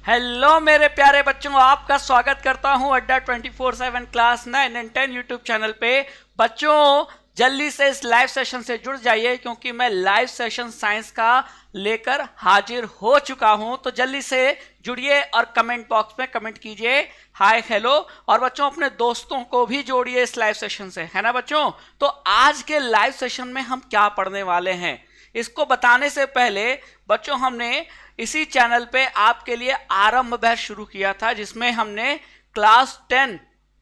Hello मेरे प्यारे बच्चों, आपका स्वागत करता हूं अड्डा 24/7 क्लास 9 एंड 10 यूट्यूब चैनल पे। बच्चों जल्दी से इस लाइव सेशन से जुड़ जाइए क्योंकि मैं लाइव सेशन साइंस का लेकर हाजिर हो चुका हूं। तो जल्दी से जुड़िए और कमेंट बॉक्स में कमेंट कीजिए हाय हेलो। और बच्चों अपने दोस्तों को भी जोड़िए इस लाइव सेशन से, है ना बच्चों। तो आज के लाइव सेशन में हम क्या पढ़ने वाले हैं इसको बताने से पहले बच्चों हमने इसी चैनल पे आपके लिए आरंभ बैच शुरू किया था जिसमें हमने क्लास 10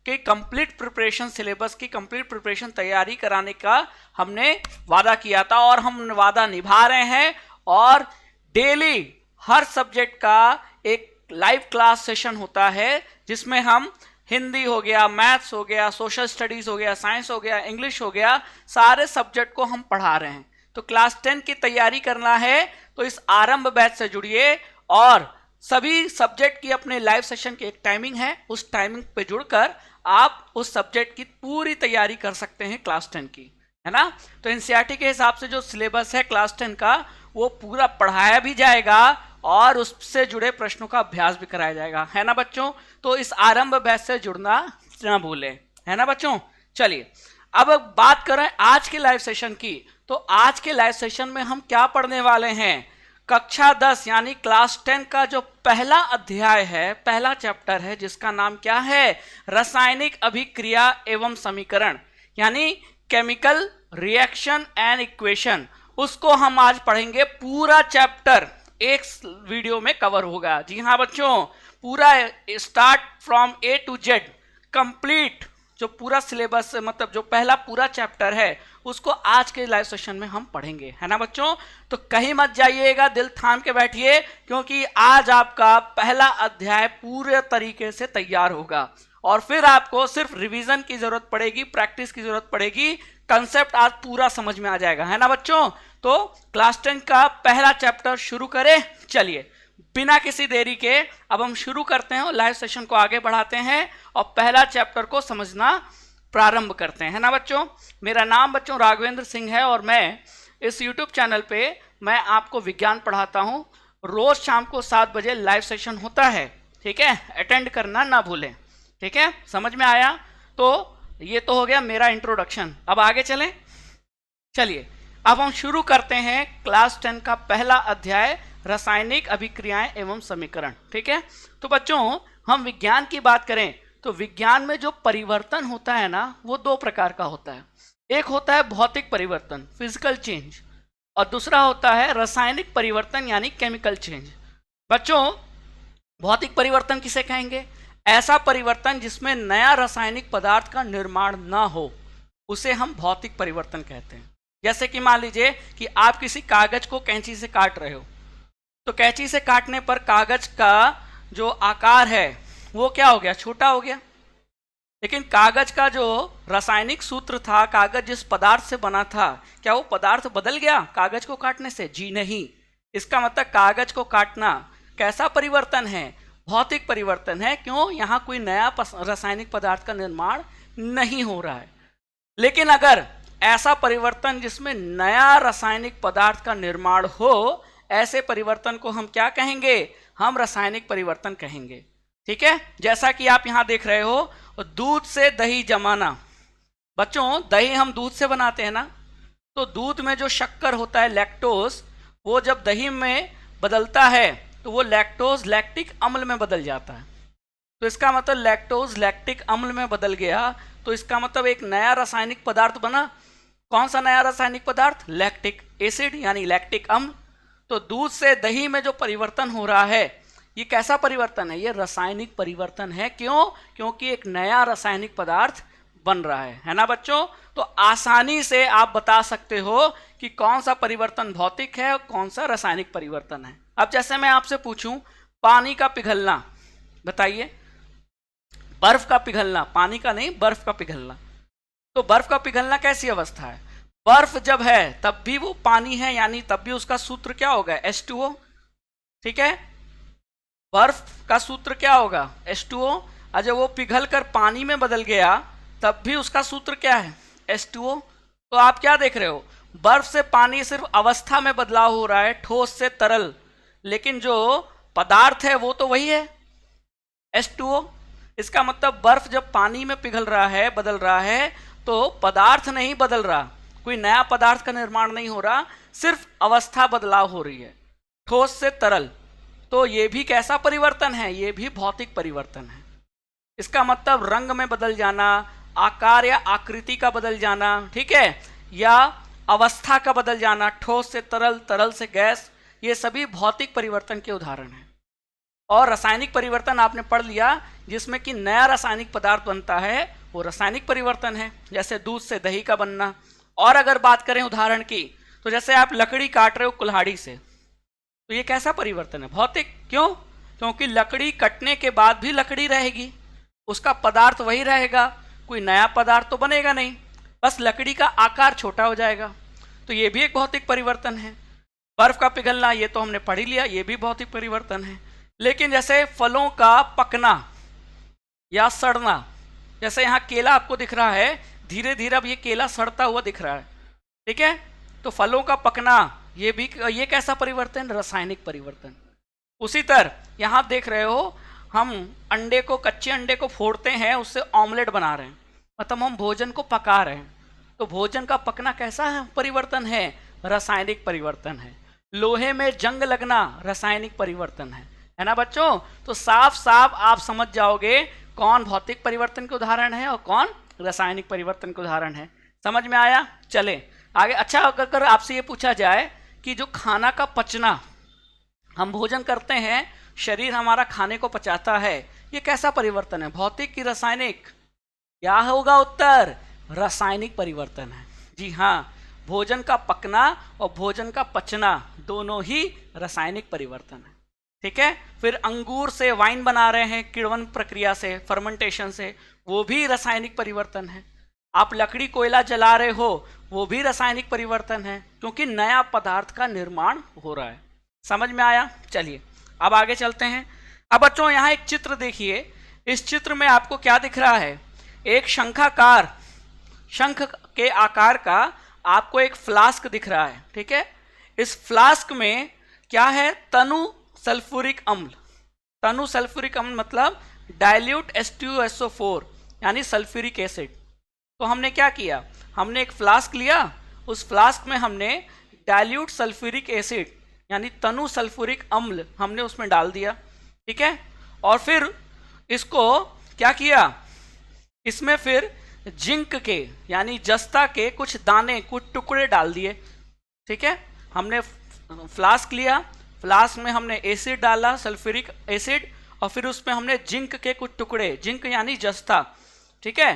की कंप्लीट प्रिपरेशन, सिलेबस की कंप्लीट प्रिपरेशन तैयारी कराने का हमने वादा किया था और हम वादा निभा रहे हैं। और डेली हर सब्जेक्ट का एक लाइव क्लास सेशन होता है जिसमें हम हिंदी हो गया, मैथ्स हो गया, सोशल स्टडीज हो गया, साइंस हो गया, इंग्लिश हो गया, सारे सब्जेक्ट को हम पढ़ा रहे हैं। तो क्लास 10 की तैयारी करना है तो इस आरंभ बैच से जुड़िए और सभी सब्जेक्ट की अपने लाइव सेशन की एक टाइमिंग है, उस टाइमिंग पे जुड़कर आप उस सब्जेक्ट की पूरी तैयारी कर सकते हैं क्लास 10 की, है ना। तो एनसीईआरटी के हिसाब से जो सिलेबस है क्लास 10 का वो पूरा पढ़ाया भी जाएगा और उससे जुड़े प्रश्नों का अभ्यास भी कराया जाएगा, है ना बच्चों। तो इस आरंभ बैच से जुड़ना ना भूलें, है ना बच्चों। चलिए अब बात करें आज के लाइव सेशन की। तो आज के लाइव सेशन में हम क्या पढ़ने वाले हैं, कक्षा 10 यानी क्लास 10 का जो पहला अध्याय है, पहला चैप्टर है जिसका नाम क्या है, रासायनिक अभिक्रिया एवं समीकरण यानी केमिकल रिएक्शन एंड इक्वेशन। उसको हम आज पढ़ेंगे। पूरा चैप्टर एक वीडियो में कवर होगा। जी हाँ बच्चों, पूरा start from A to Z complete जो पूरा सिलेबस, मतलब जो पहला पूरा चैप्टर है उसको आज के लाइव सेशन में हम पढ़ेंगे, है ना बच्चों। तो कहीं मत जाइएगा, दिल थाम के बैठिए क्योंकि आज आपका पहला अध्याय पूरे तरीके से तैयार होगा और फिर आपको सिर्फ रिवीजन की जरूरत पड़ेगी, प्रैक्टिस की जरूरत पड़ेगी। कंसेप्ट आज पूरा समझ में आ जाएगा, है ना बच्चों। तो क्लास 10 का पहला चैप्टर शुरू करें। चलिए बिना किसी देरी के अब हम शुरू करते हैं और लाइव सेशन को आगे बढ़ाते हैं और पहला चैप्टर को समझना प्रारंभ करते हैं, है ना बच्चों। मेरा नाम बच्चों राघवेंद्र सिंह है और मैं इस YouTube चैनल पे मैं आपको विज्ञान पढ़ाता हूँ। रोज शाम को 7 बजे लाइव सेशन होता है, ठीक है। अटेंड करना ना भूलें, ठीक है। समझ में आया। तो ये तो हो गया मेरा इंट्रोडक्शन। अब आगे चलें। चलिए अब हम शुरू करते हैं क्लास 10 का पहला अध्याय रासायनिक अभिक्रियाएं एवं समीकरण, ठीक है। तो बच्चों हम विज्ञान की बात करें तो विज्ञान में जो परिवर्तन होता है ना वो 2 प्रकार का होता है। एक होता है भौतिक परिवर्तन, फिजिकल चेंज, और दूसरा होता है रासायनिक परिवर्तन यानी केमिकल चेंज। बच्चों भौतिक परिवर्तन किसे कहेंगे, ऐसा परिवर्तन जिसमें नया रासायनिक पदार्थ का निर्माण ना हो उसे हम भौतिक परिवर्तन कहते हैं। जैसे कि मान लीजिए कि आप किसी कागज को कैंची से काट रहे हो तो कैंची से काटने पर कागज का जो आकार है वो क्या हो गया, छोटा हो गया। लेकिन कागज का जो रासायनिक सूत्र था, कागज जिस पदार्थ से बना था, क्या वो पदार्थ बदल गया कागज को काटने से? जी नहीं। इसका मतलब कागज को काटना कैसा परिवर्तन है, भौतिक परिवर्तन है। क्यों, यहाँ कोई नया रासायनिक पदार्थ का निर्माण नहीं हो रहा है। लेकिन अगर ऐसा परिवर्तन जिसमें नया रासायनिक पदार्थ का निर्माण हो, ऐसे परिवर्तन को हम क्या कहेंगे, हम रासायनिक परिवर्तन कहेंगे, ठीक है। जैसा कि आप यहां देख रहे हो दूध से दही जमाना। बच्चों दही हम दूध से बनाते हैं ना, तो दूध में जो शक्कर होता है लैक्टोज, वो जब दही में बदलता है तो वो लैक्टोज लैक्टिक अम्ल में बदल जाता है। तो इसका मतलब लैक्टोज लैक्टिक अम्ल में बदल गया तो इसका मतलब एक नया रासायनिक पदार्थ बना। कौन सा नया रासायनिक पदार्थ, लैक्टिक एसिड यानी लैक्टिक अम्ल। तो दूध से दही में जो परिवर्तन हो रहा है ये कैसा परिवर्तन है, ये रासायनिक परिवर्तन है। क्यों, क्योंकि एक नया रासायनिक पदार्थ बन रहा है ना बच्चों। तो आसानी से आप बता सकते हो कि कौन सा परिवर्तन भौतिक है और कौन सा रासायनिक परिवर्तन है। अब जैसे मैं आपसे पूछूं पानी का पिघलना, बताइए। बर्फ का पिघलना, पानी का नहीं, बर्फ का पिघलना। तो बर्फ का पिघलना कैसी अवस्था है, बर्फ जब है तब भी वो पानी है, यानी तब भी उसका सूत्र क्या होगा, H2O, ठीक है। बर्फ का सूत्र क्या होगा, H2O। और जब वो पिघल कर पानी में बदल गया तब भी उसका सूत्र क्या है, H2O। तो आप क्या देख रहे हो, बर्फ से पानी सिर्फ अवस्था में बदलाव हो रहा है, ठोस से तरल, लेकिन जो पदार्थ है वो तो वही है H2O। इसका मतलब बर्फ जब पानी में पिघल रहा है, बदल रहा है, तो पदार्थ नहीं बदल रहा, कोई नया पदार्थ का निर्माण नहीं हो रहा, सिर्फ अवस्था बदलाव हो रही है, ठोस से तरल। तो ये भी कैसा परिवर्तन है? ये भी भौतिक परिवर्तन है। इसका मतलब रंग में बदल जाना, आकार या आकृति का बदल जाना, ठीक है, या अवस्था का बदल जाना, ठोस से तरल, तरल से गैस, ये सभी भौतिक परिवर्तन के उदाहरण हैं। और रासायनिक परिवर्तन आपने पढ़ लिया, जिसमें कि नया रासायनिक पदार्थ बनता है, वो रासायनिक परिवर्तन है, जैसे दूध से दही का बनना। और अगर बात करें उदाहरण की, तो जैसे आप लकड़ी काट रहे हो कुल्हाड़ी से, तो ये कैसा परिवर्तन है? भौतिक। क्यों? क्योंकि लकड़ी कटने के बाद भी लकड़ी रहेगी, उसका पदार्थ वही रहेगा, कोई नया पदार्थ तो बनेगा नहीं, बस लकड़ी का आकार छोटा हो जाएगा। तो ये भी एक भौतिक परिवर्तन है। बर्फ का पिघलना, ये तो हमने पढ़ ही लिया, ये भी भौतिक परिवर्तन है। लेकिन जैसे फलों का पकना या सड़ना, जैसे यहाँ केला आपको दिख रहा है, धीरे धीरे अब ये केला सड़ता हुआ दिख रहा है, ठीक है, तो फलों का पकना, ये कैसा परिवर्तन? रासायनिक परिवर्तन। उसी तरह यहाँ देख रहे हो, हम अंडे को, कच्चे अंडे को फोड़ते हैं, उससे ऑमलेट बना रहे हैं, मतलब हम भोजन को पका रहे हैं। तो भोजन का पकना कैसा है? परिवर्तन है, रासायनिक परिवर्तन है। लोहे में जंग लगना रासायनिक परिवर्तन है ना बच्चों? तो साफ साफ आप समझ जाओगे कौन भौतिक परिवर्तन के उदाहरण है और कौन रासायनिक परिवर्तन के उदाहरण है। समझ में आया? चले आगे। अच्छा, अगर आपसे ये पूछा जाए कि जो खाना का पचना, हम भोजन करते हैं, शरीर हमारा खाने को पचाता है, ये कैसा परिवर्तन है? भौतिक की रासायनिक? क्या होगा उत्तर? रासायनिक परिवर्तन है। जी हाँ, भोजन का पकना और भोजन का पचना दोनों ही रासायनिक परिवर्तन है, ठीक है। फिर अंगूर से वाइन बना रहे हैं, किण्वन प्रक्रिया से, फर्मेंटेशन से, वो भी रासायनिक परिवर्तन है। आप लकड़ी कोयला जला रहे हो, वो भी रासायनिक परिवर्तन है, क्योंकि नया पदार्थ का निर्माण हो रहा है। समझ में आया? चलिए अब आगे चलते हैं। अब बच्चों यहाँ एक चित्र देखिए, इस चित्र में आपको क्या दिख रहा है? एक शंखाकार, शंख के आकार का आपको एक फ्लास्क दिख रहा है, ठीक है। इस फ्लास्क में क्या है? तनु सल्फ्यूरिक अम्ल। तनु सल्फ्यूरिक अम्ल मतलब डाइल्यूट H2SO4 यानी सल्फ्यूरिक एसिड। तो हमने क्या किया? हमने एक फ्लास्क लिया, उस फ्लास्क में हमने डाइल्यूट सल्फ्यूरिक एसिड यानी तनु सल्फ्यूरिक अम्ल हमने उसमें डाल दिया, ठीक है। और फिर इसको क्या किया? इसमें फिर जिंक के यानी जस्ता के कुछ दाने, कुछ टुकड़े डाल दिए, ठीक है। हमने फ्लास्क लिया, फ्लास्क में हमने एसिड डाला, सल्फ्यूरिक एसिड, और फिर उसमें हमने जिंक के कुछ टुकड़े, जिंक यानी जस्ता, ठीक है,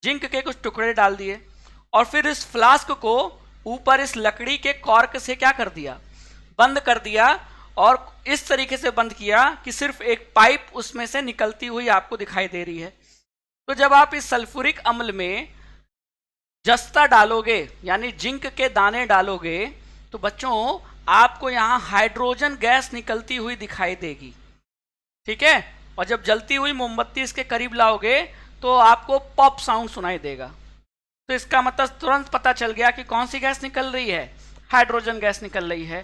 जिंक के कुछ टुकड़े डाल दिए। और फिर इस फ्लास्क को ऊपर इस लकड़ी के कॉर्क से क्या कर दिया? बंद कर दिया, और इस तरीके से बंद किया कि सिर्फ एक पाइप उसमें से निकलती हुई आपको दिखाई दे रही है। तो जब आप इस सल्फ्यूरिक अम्ल में जस्ता डालोगे यानी जिंक के दाने डालोगे, तो बच्चों आपको यहाँ हाइड्रोजन गैस निकलती हुई दिखाई देगी, ठीक है। और जब जलती हुई मोमबत्ती इसके करीब लाओगे तो आपको पॉप साउंड सुनाई देगा। तो इसका मतलब तुरंत पता चल गया कि कौन सी गैस निकल रही है? हाइड्रोजन गैस निकल रही है।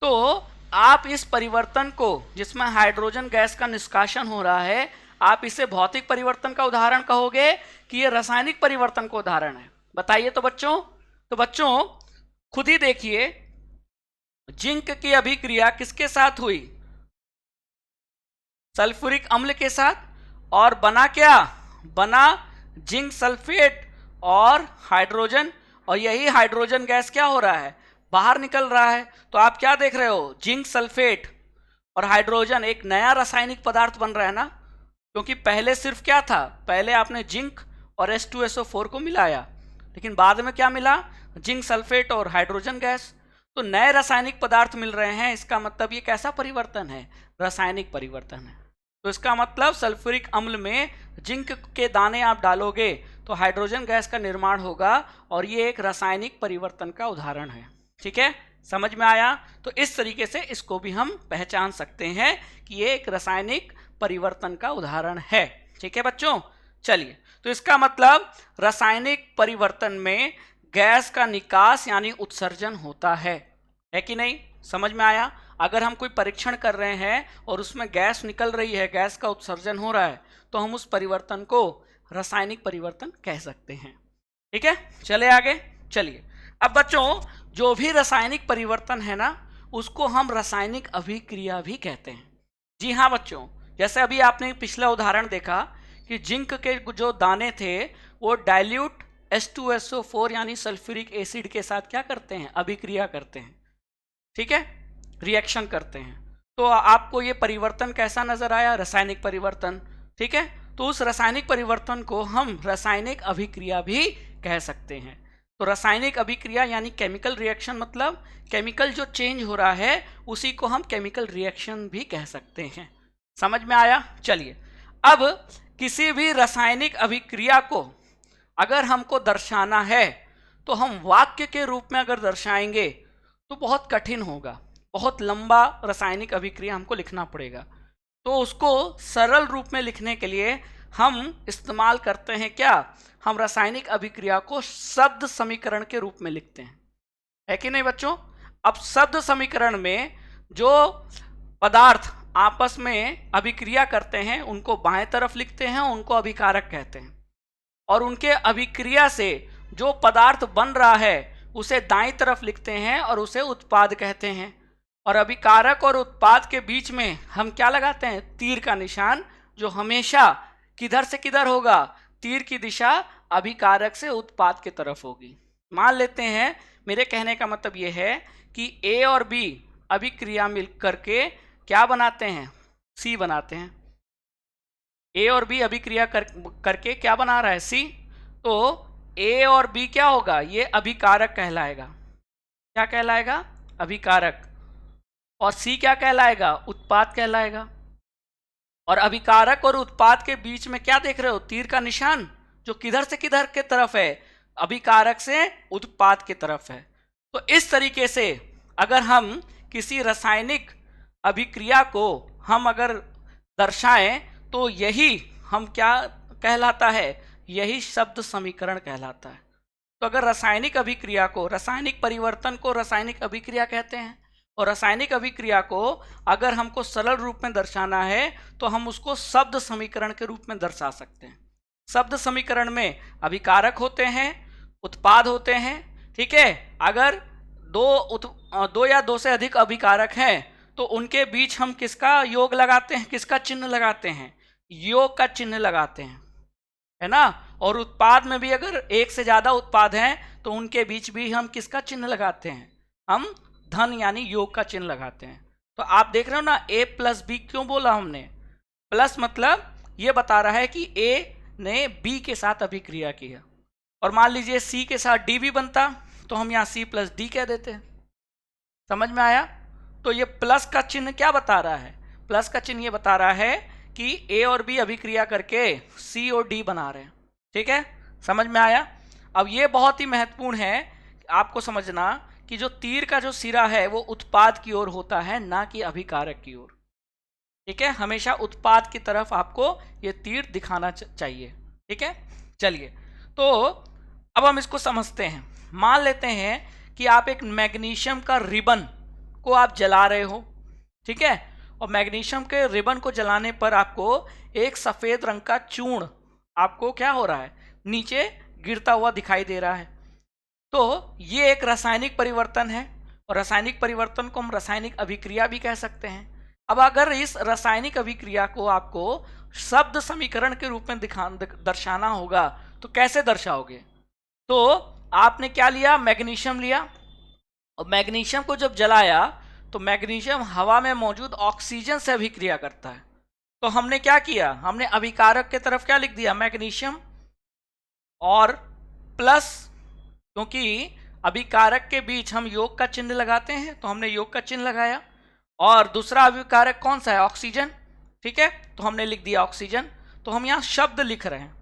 तो आप इस परिवर्तन को, जिसमें हाइड्रोजन गैस का निष्कासन हो रहा है, आप इसे भौतिक परिवर्तन का उदाहरण कहोगे कि ये रासायनिक परिवर्तन का उदाहरण है? बताइए तो बच्चों। तो बच्चों खुद ही देखिए, जिंक की अभिक्रिया किसके साथ हुई? सल्फ्यूरिक अम्ल के साथ, और बना क्या? बना जिंक सल्फेट और हाइड्रोजन, और यही हाइड्रोजन गैस क्या हो रहा है? बाहर निकल रहा है। तो आप क्या देख रहे हो? जिंक सल्फेट और हाइड्रोजन, एक नया रासायनिक पदार्थ बन रहा है ना, क्योंकि पहले सिर्फ क्या था? पहले आपने जिंक और H2SO4 को मिलाया, लेकिन बाद में क्या मिला? जिंक सल्फेट और हाइड्रोजन गैस। तो नए रासायनिक पदार्थ मिल रहे हैं, इसका मतलब ये कैसा परिवर्तन है? रासायनिक परिवर्तन है। तो इसका मतलब सल्फ्यूरिक अम्ल में जिंक के दाने आप डालोगे तो हाइड्रोजन गैस का निर्माण होगा, और ये एक रासायनिक परिवर्तन का उदाहरण है, ठीक है। समझ में आया? तो इस तरीके से इसको भी हम पहचान सकते हैं कि ये एक रासायनिक परिवर्तन का उदाहरण है, ठीक है बच्चों। चलिए, तो इसका मतलब रासायनिक परिवर्तन में गैस का निकास यानी उत्सर्जन होता है कि नहीं? समझ में आया? अगर हम कोई परीक्षण कर रहे हैं और उसमें गैस निकल रही है, गैस का उत्सर्जन हो रहा है, तो हम उस परिवर्तन को रासायनिक परिवर्तन कह सकते हैं। ठीक है, चले आगे। चलिए, अब बच्चों जो भी रासायनिक परिवर्तन है ना, उसको हम रासायनिक अभिक्रिया भी कहते हैं। जी हाँ बच्चों, जैसे अभी आपने पिछला उदाहरण देखा कि जिंक के जो दाने थे वो डाइल्यूट H2SO4 यानी सल्फ्यूरिक एसिड के साथ क्या करते हैं, अभिक्रिया करते हैं। ठीक है, रिएक्शन करते हैं। तो आपको ये परिवर्तन कैसा नजर आया, रासायनिक परिवर्तन। ठीक है, तो उस रासायनिक परिवर्तन को हम रासायनिक अभिक्रिया भी कह सकते हैं। तो रासायनिक अभिक्रिया यानी केमिकल रिएक्शन, मतलब केमिकल जो चेंज हो रहा है उसी को हम केमिकल रिएक्शन भी कह सकते हैं। समझ में आया? चलिए, अब किसी भी रासायनिक अभिक्रिया को अगर हमको दर्शाना है तो हम वाक्य के रूप में अगर दर्शाएंगे तो बहुत कठिन होगा, बहुत लंबा रासायनिक अभिक्रिया हमको लिखना पड़ेगा। तो उसको सरल रूप में लिखने के लिए हम इस्तेमाल करते हैं क्या, हम रासायनिक अभिक्रिया को शब्द समीकरण के रूप में लिखते हैं, है कि नहीं बच्चों। अब शब्द समीकरण में जो पदार्थ आपस में अभिक्रिया करते हैं उनको बाएं तरफ लिखते हैं, उनको अभिकारक कहते हैं, और उनके अभिक्रिया से जो पदार्थ बन रहा है उसे दाईं तरफ लिखते हैं और उसे उत्पाद कहते हैं। और अभिकारक और उत्पाद के बीच में हम क्या लगाते हैं, तीर का निशान, जो हमेशा किधर से किधर होगा, तीर की दिशा अभिकारक से उत्पाद की तरफ होगी। मान लेते हैं, मेरे कहने का मतलब यह है कि ए और बी अभिक्रिया मिल करके क्या बनाते हैं, सी बनाते हैं। ए और बी अभिक्रिया करके क्या बना रहा है, सी। तो ए और बी क्या होगा, ये अभिकारक कहलाएगा। क्या कहलाएगा, अभिकारक। और सी क्या कहलाएगा, उत्पाद कहलाएगा। और अभिकारक और उत्पाद के बीच में क्या देख रहे हो, तीर का निशान, जो किधर से किधर के तरफ है, अभिकारक से उत्पाद की तरफ है। तो इस तरीके से अगर हम किसी रासायनिक अभिक्रिया को हम अगर दर्शाएं तो यही हम क्या कहलाता है, यही शब्द समीकरण कहलाता है। तो अगर रासायनिक अभिक्रिया को, रासायनिक परिवर्तन को रासायनिक अभिक्रिया कहते हैं, और रासायनिक अभिक्रिया को अगर हमको सरल रूप में दर्शाना है तो हम उसको शब्द समीकरण के रूप में दर्शा सकते हैं। शब्द समीकरण में अभिकारक होते हैं, उत्पाद होते हैं। ठीक है, अगर दो या दो से अधिक अभिकारक हैं तो उनके बीच हम किसका योग लगाते हैं, किसका चिन्ह लगाते हैं, योग का चिन्ह लगाते हैं, है ना। और उत्पाद में भी अगर एक से ज्यादा उत्पाद हैं तो उनके बीच भी हम किसका चिन्ह लगाते हैं, हम धन यानी योग का चिन्ह लगाते हैं। तो आप देख रहे हो ना, ए प्लस बी क्यों बोला हमने, प्लस मतलब ये बता रहा है कि ए ने बी के साथ अभिक्रिया की है। और मान लीजिए सी के साथ डी भी बनता तो हम यहाँ सी प्लस डी कह देते हैं। समझ में आया? तो ये प्लस का चिन्ह क्या बता रहा है, प्लस का चिन्ह ये बता रहा है कि ए और बी अभिक्रिया करके सी और डी बना रहे हैं। ठीक है, समझ में आया? अब ये बहुत ही महत्वपूर्ण है आपको समझना कि जो तीर का जो सिरा है वो उत्पाद की ओर होता है, ना कि अभिकारक की ओर। ठीक है, हमेशा उत्पाद की तरफ आपको ये तीर दिखाना चाहिए। ठीक है, चलिए, तो अब हम इसको समझते हैं। मान लेते हैं कि आप एक मैग्नीशियम का रिबन को आप जला रहे हो। ठीक है, और मैग्नीशियम के रिबन को जलाने पर आपको एक सफ़ेद रंग का चूर्ण आपको क्या हो रहा है, नीचे गिरता हुआ दिखाई दे रहा है। तो ये एक रासायनिक परिवर्तन है, और रासायनिक परिवर्तन को हम रासायनिक अभिक्रिया भी कह सकते हैं। अब अगर इस रासायनिक अभिक्रिया को आपको शब्द समीकरण के रूप में दर्शाना होगा तो कैसे दर्शाओगे? तो आपने क्या लिया, मैग्नीशियम लिया, और मैग्नीशियम को जब जलाया तो मैग्नीशियम हवा में मौजूद ऑक्सीजन से अभिक्रिया करता है। तो हमने क्या किया, हमने अभिकारक के तरफ क्या लिख दिया, मैग्नीशियम, और प्लस, क्योंकि अभिकारक के बीच हम योग का चिन्ह लगाते हैं तो हमने योग का चिन्ह लगाया। और दूसरा अभिकारक कौन सा है, ऑक्सीजन। ठीक है, तो हमने लिख दिया ऑक्सीजन। तो हम यहाँ शब्द लिख रहे हैं।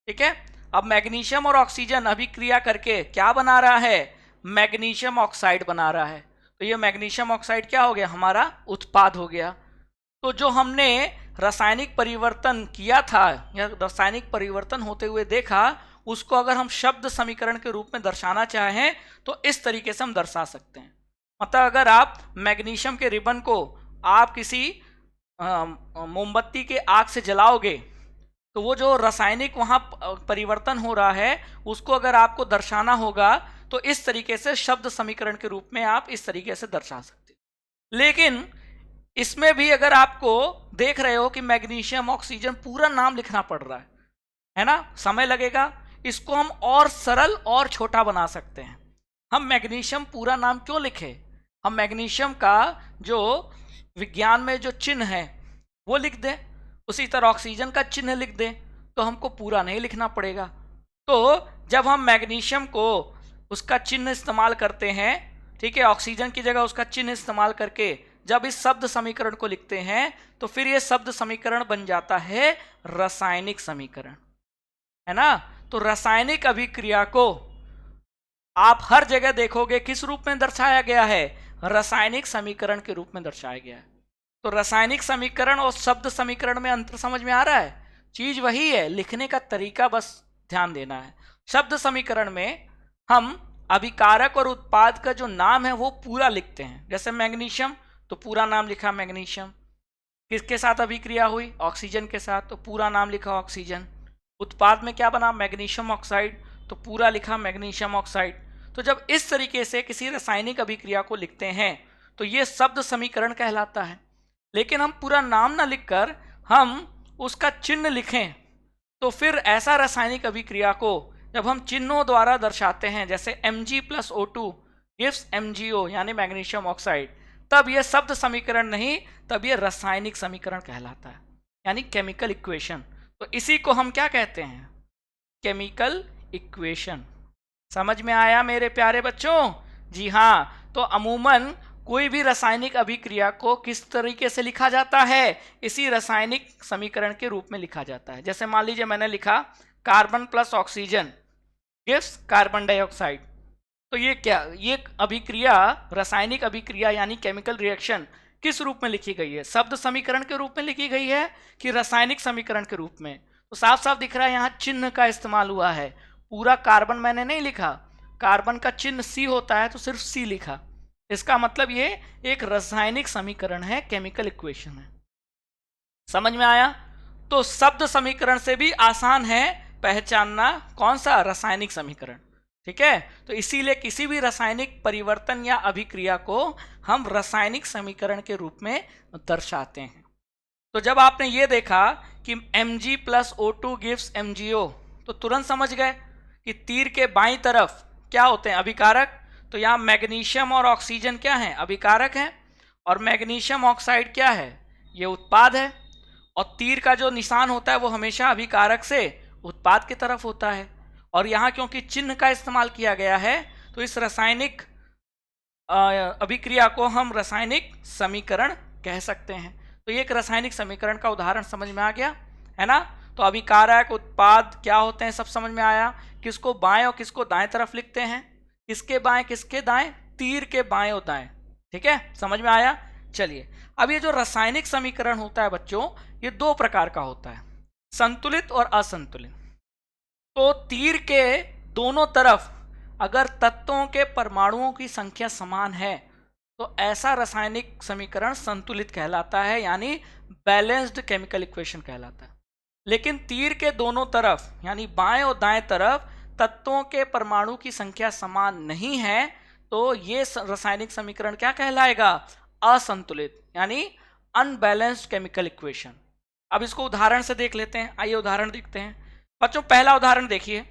ठीक है, अब मैग्नीशियम और ऑक्सीजन अभिक्रिया करके क्या बना रहा है, मैग्नीशियम ऑक्साइड बना रहा है। तो ये मैग्नीशियम ऑक्साइड क्या हो गया, हमारा उत्पाद हो गया। तो जो हमने रासायनिक परिवर्तन किया था या रासायनिक परिवर्तन होते हुए देखा, उसको अगर हम शब्द समीकरण के रूप में दर्शाना चाहें तो इस तरीके से हम दर्शा सकते हैं। मतलब अगर आप मैग्नीशियम के रिबन को आप किसी मोमबत्ती के आग से जलाओगे तो वो जो रासायनिक वहां परिवर्तन हो रहा है उसको अगर आपको दर्शाना होगा तो इस तरीके से शब्द समीकरण के रूप में आप इस तरीके से दर्शा सकते हैं। लेकिन इसमें भी अगर आपको देख रहे हो कि मैग्नीशियम ऑक्सीजन पूरा नाम लिखना पड़ रहा है ना, समय लगेगा। इसको हम और सरल और छोटा बना सकते हैं। हम मैग्नीशियम पूरा नाम क्यों लिखे, हम मैग्नीशियम का जो विज्ञान में जो चिन्ह है वो लिख दें, उसी तरह ऑक्सीजन का चिन्ह लिख दें, तो हमको पूरा नहीं लिखना पड़ेगा। तो जब हम मैग्नीशियम को उसका चिन्ह इस्तेमाल करते हैं, ठीक है, ऑक्सीजन की जगह उसका चिन्ह इस्तेमाल करके जब इस शब्द समीकरण को लिखते हैं तो फिर ये शब्द समीकरण बन जाता है रासायनिक समीकरण, है ना। तो रासायनिक अभिक्रिया को आप हर जगह देखोगे किस रूप में दर्शाया गया है, रासायनिक समीकरण के रूप में दर्शाया गया है। तो रासायनिक समीकरण और शब्द समीकरण में अंतर समझ में आ रहा है, चीज वही है, लिखने का तरीका बस ध्यान देना है। शब्द समीकरण में हम अभिकारक और उत्पाद का जो नाम है वो पूरा लिखते हैं, जैसे मैग्नीशियम तो पूरा नाम लिखा मैग्नीशियम, किसके साथ अभिक्रिया हुई, ऑक्सीजन के साथ, तो पूरा नाम लिखा ऑक्सीजन। उत्पाद में क्या बना, मैग्नीशियम ऑक्साइड, तो पूरा लिखा मैग्नीशियम ऑक्साइड। तो जब इस तरीके से किसी रासायनिक अभिक्रिया को लिखते हैं तो ये शब्द समीकरण कहलाता है। लेकिन हम पूरा नाम ना लिखकर हम उसका चिन्ह लिखें तो फिर ऐसा रासायनिक अभिक्रिया को जब हम चिन्हों द्वारा दर्शाते हैं, जैसे Mg+O2 गिव्स MgO यानी मैग्नीशियम ऑक्साइड, तब यह शब्द समीकरण नहीं, तब यह रासायनिक समीकरण कहलाता है, यानी केमिकल इक्वेशन। तो इसी को हम क्या कहते हैं, केमिकल इक्वेशन। समझ में आया मेरे प्यारे बच्चों? जी हाँ। तो अमूमन कोई भी रासायनिक अभिक्रिया को किस तरीके से लिखा जाता है, इसी रासायनिक समीकरण के रूप में लिखा जाता है। जैसे मान लीजिए मैंने लिखा carbon plus oxygen gives carbon dioxide, तो ये क्या, ये अभिक्रिया रासायनिक अभिक्रिया यानी केमिकल रिएक्शन किस रूप में लिखी गई है, शब्द समीकरण के रूप में लिखी गई है कि रासायनिक समीकरण के रूप में। तो साफ साफ दिख रहा है यहाँ चिन्ह का इस्तेमाल हुआ है, पूरा कार्बन मैंने नहीं लिखा, कार्बन का चिन्ह C होता है तो सिर्फ C लिखा, इसका मतलब ये एक रासायनिक समीकरण है, केमिकल इक्वेशन है। समझ में आया? तो शब्द समीकरण से भी आसान है पहचानना कौन सा, रासायनिक समीकरण, ठीक है। तो इसीलिए किसी भी रासायनिक परिवर्तन या अभिक्रिया को हम रासायनिक समीकरण के रूप में दर्शाते हैं। तो जब आपने ये देखा कि Mg+O2 गिव्स MgO, तो तुरंत समझ गए कि तीर के बाईं तरफ क्या होते हैं, अभिकारक। तो यहाँ मैग्नीशियम और ऑक्सीजन क्या है, अभिकारक हैं, और मैग्नीशियम ऑक्साइड क्या है, ये उत्पाद है। और तीर का जो निशान होता है वो हमेशा अभिकारक से उत्पाद की तरफ होता है। और यहाँ क्योंकि चिन्ह का इस्तेमाल किया गया है तो इस रासायनिक अभिक्रिया को हम रासायनिक समीकरण कह सकते हैं। तो ये एक रासायनिक समीकरण का उदाहरण समझ में आ गया, है ना। तो अभिकारक उत्पाद क्या होते हैं सब समझ में आया, किसको बाएं और किसको दाएं तरफ लिखते हैं, किसके बाएं किसके दाएं, तीर के बाएं और दाएं, ठीक है, समझ में आया। चलिए अब ये जो रासायनिक समीकरण होता है बच्चों, ये दो प्रकार का होता है, संतुलित और असंतुलित। तो तीर के दोनों तरफ अगर तत्वों के परमाणुओं की संख्या समान है तो ऐसा रासायनिक समीकरण संतुलित कहलाता है, यानी बैलेंस्ड केमिकल इक्वेशन कहलाता है। लेकिन तीर के दोनों तरफ यानी बाएं और दाएं तरफ तत्वों के परमाणु की संख्या समान नहीं है तो ये रासायनिक समीकरण क्या कहलाएगा, असंतुलित, यानी अनबैलेंस्ड केमिकल इक्वेशन। अब इसको उदाहरण से देख लेते हैं, आइए उदाहरण देखते हैं बच्चों। पहला उदाहरण देखिए,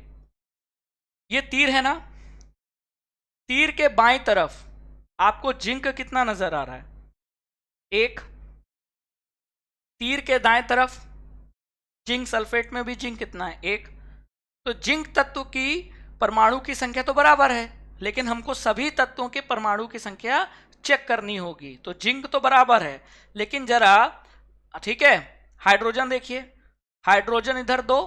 ये तीर है ना, तीर के बाईं तरफ आपको जिंक कितना नजर आ रहा है, एक। तीर के दाएं तरफ जिंक सल्फेट में भी जिंक कितना है, एक। तो जिंक तत्व की परमाणु की संख्या तो बराबर है, लेकिन हमको सभी तत्वों के परमाणु की संख्या चेक करनी होगी। तो जिंक तो बराबर है, लेकिन जरा ठीक है, हाइड्रोजन देखिए, हाइड्रोजन इधर दो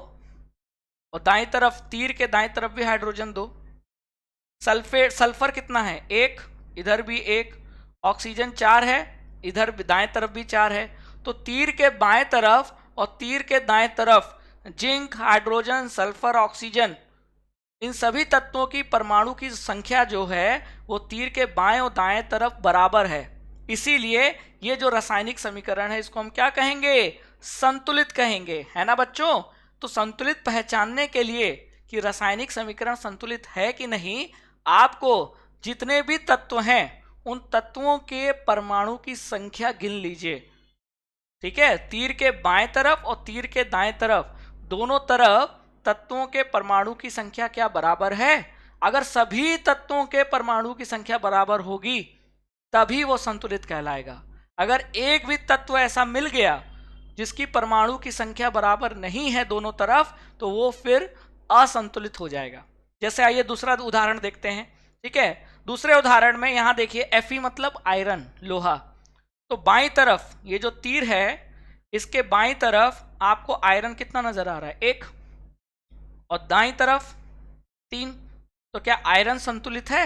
और दाईं तरफ तीर के दाईं तरफ भी हाइड्रोजन दो। सल्फर कितना है, एक, इधर भी एक। ऑक्सीजन 4 है, इधर दाएं तरफ भी 4 है। तो तीर के बाएं तरफ और तीर के दाएं तरफ जिंक, हाइड्रोजन, सल्फर, ऑक्सीजन, इन सभी तत्वों की परमाणु की संख्या जो है वो तीर के बाएं और दाएं तरफ बराबर है। इसीलिए ये जो रासायनिक समीकरण है इसको हम क्या कहेंगे, संतुलित कहेंगे, है ना बच्चों। तो संतुलित पहचानने के लिए कि रासायनिक समीकरण संतुलित है कि नहीं, आपको जितने भी तत्व हैं उन तत्वों के परमाणु की संख्या गिन लीजिए, ठीक है। तीर के बाएं तरफ और तीर के दाएं तरफ दोनों तरफ तत्वों के परमाणु की संख्या क्या बराबर है। अगर सभी तत्वों के परमाणु की संख्या बराबर होगी तभी वो संतुलित कहलाएगा। अगर एक भी तत्व ऐसा मिल गया जिसकी परमाणु की संख्या बराबर नहीं है दोनों तरफ, तो वो फिर असंतुलित हो जाएगा। जैसे आइए दूसरा उदाहरण देखते हैं, ठीक है। दूसरे उदाहरण में यहां देखिए Fe मतलब आयरन, लोहा। तो बाईं तरफ ये जो तीर है इसके बाईं तरफ आपको आयरन कितना नजर आ रहा है, 1, और दाईं तरफ 3। तो क्या आयरन संतुलित है?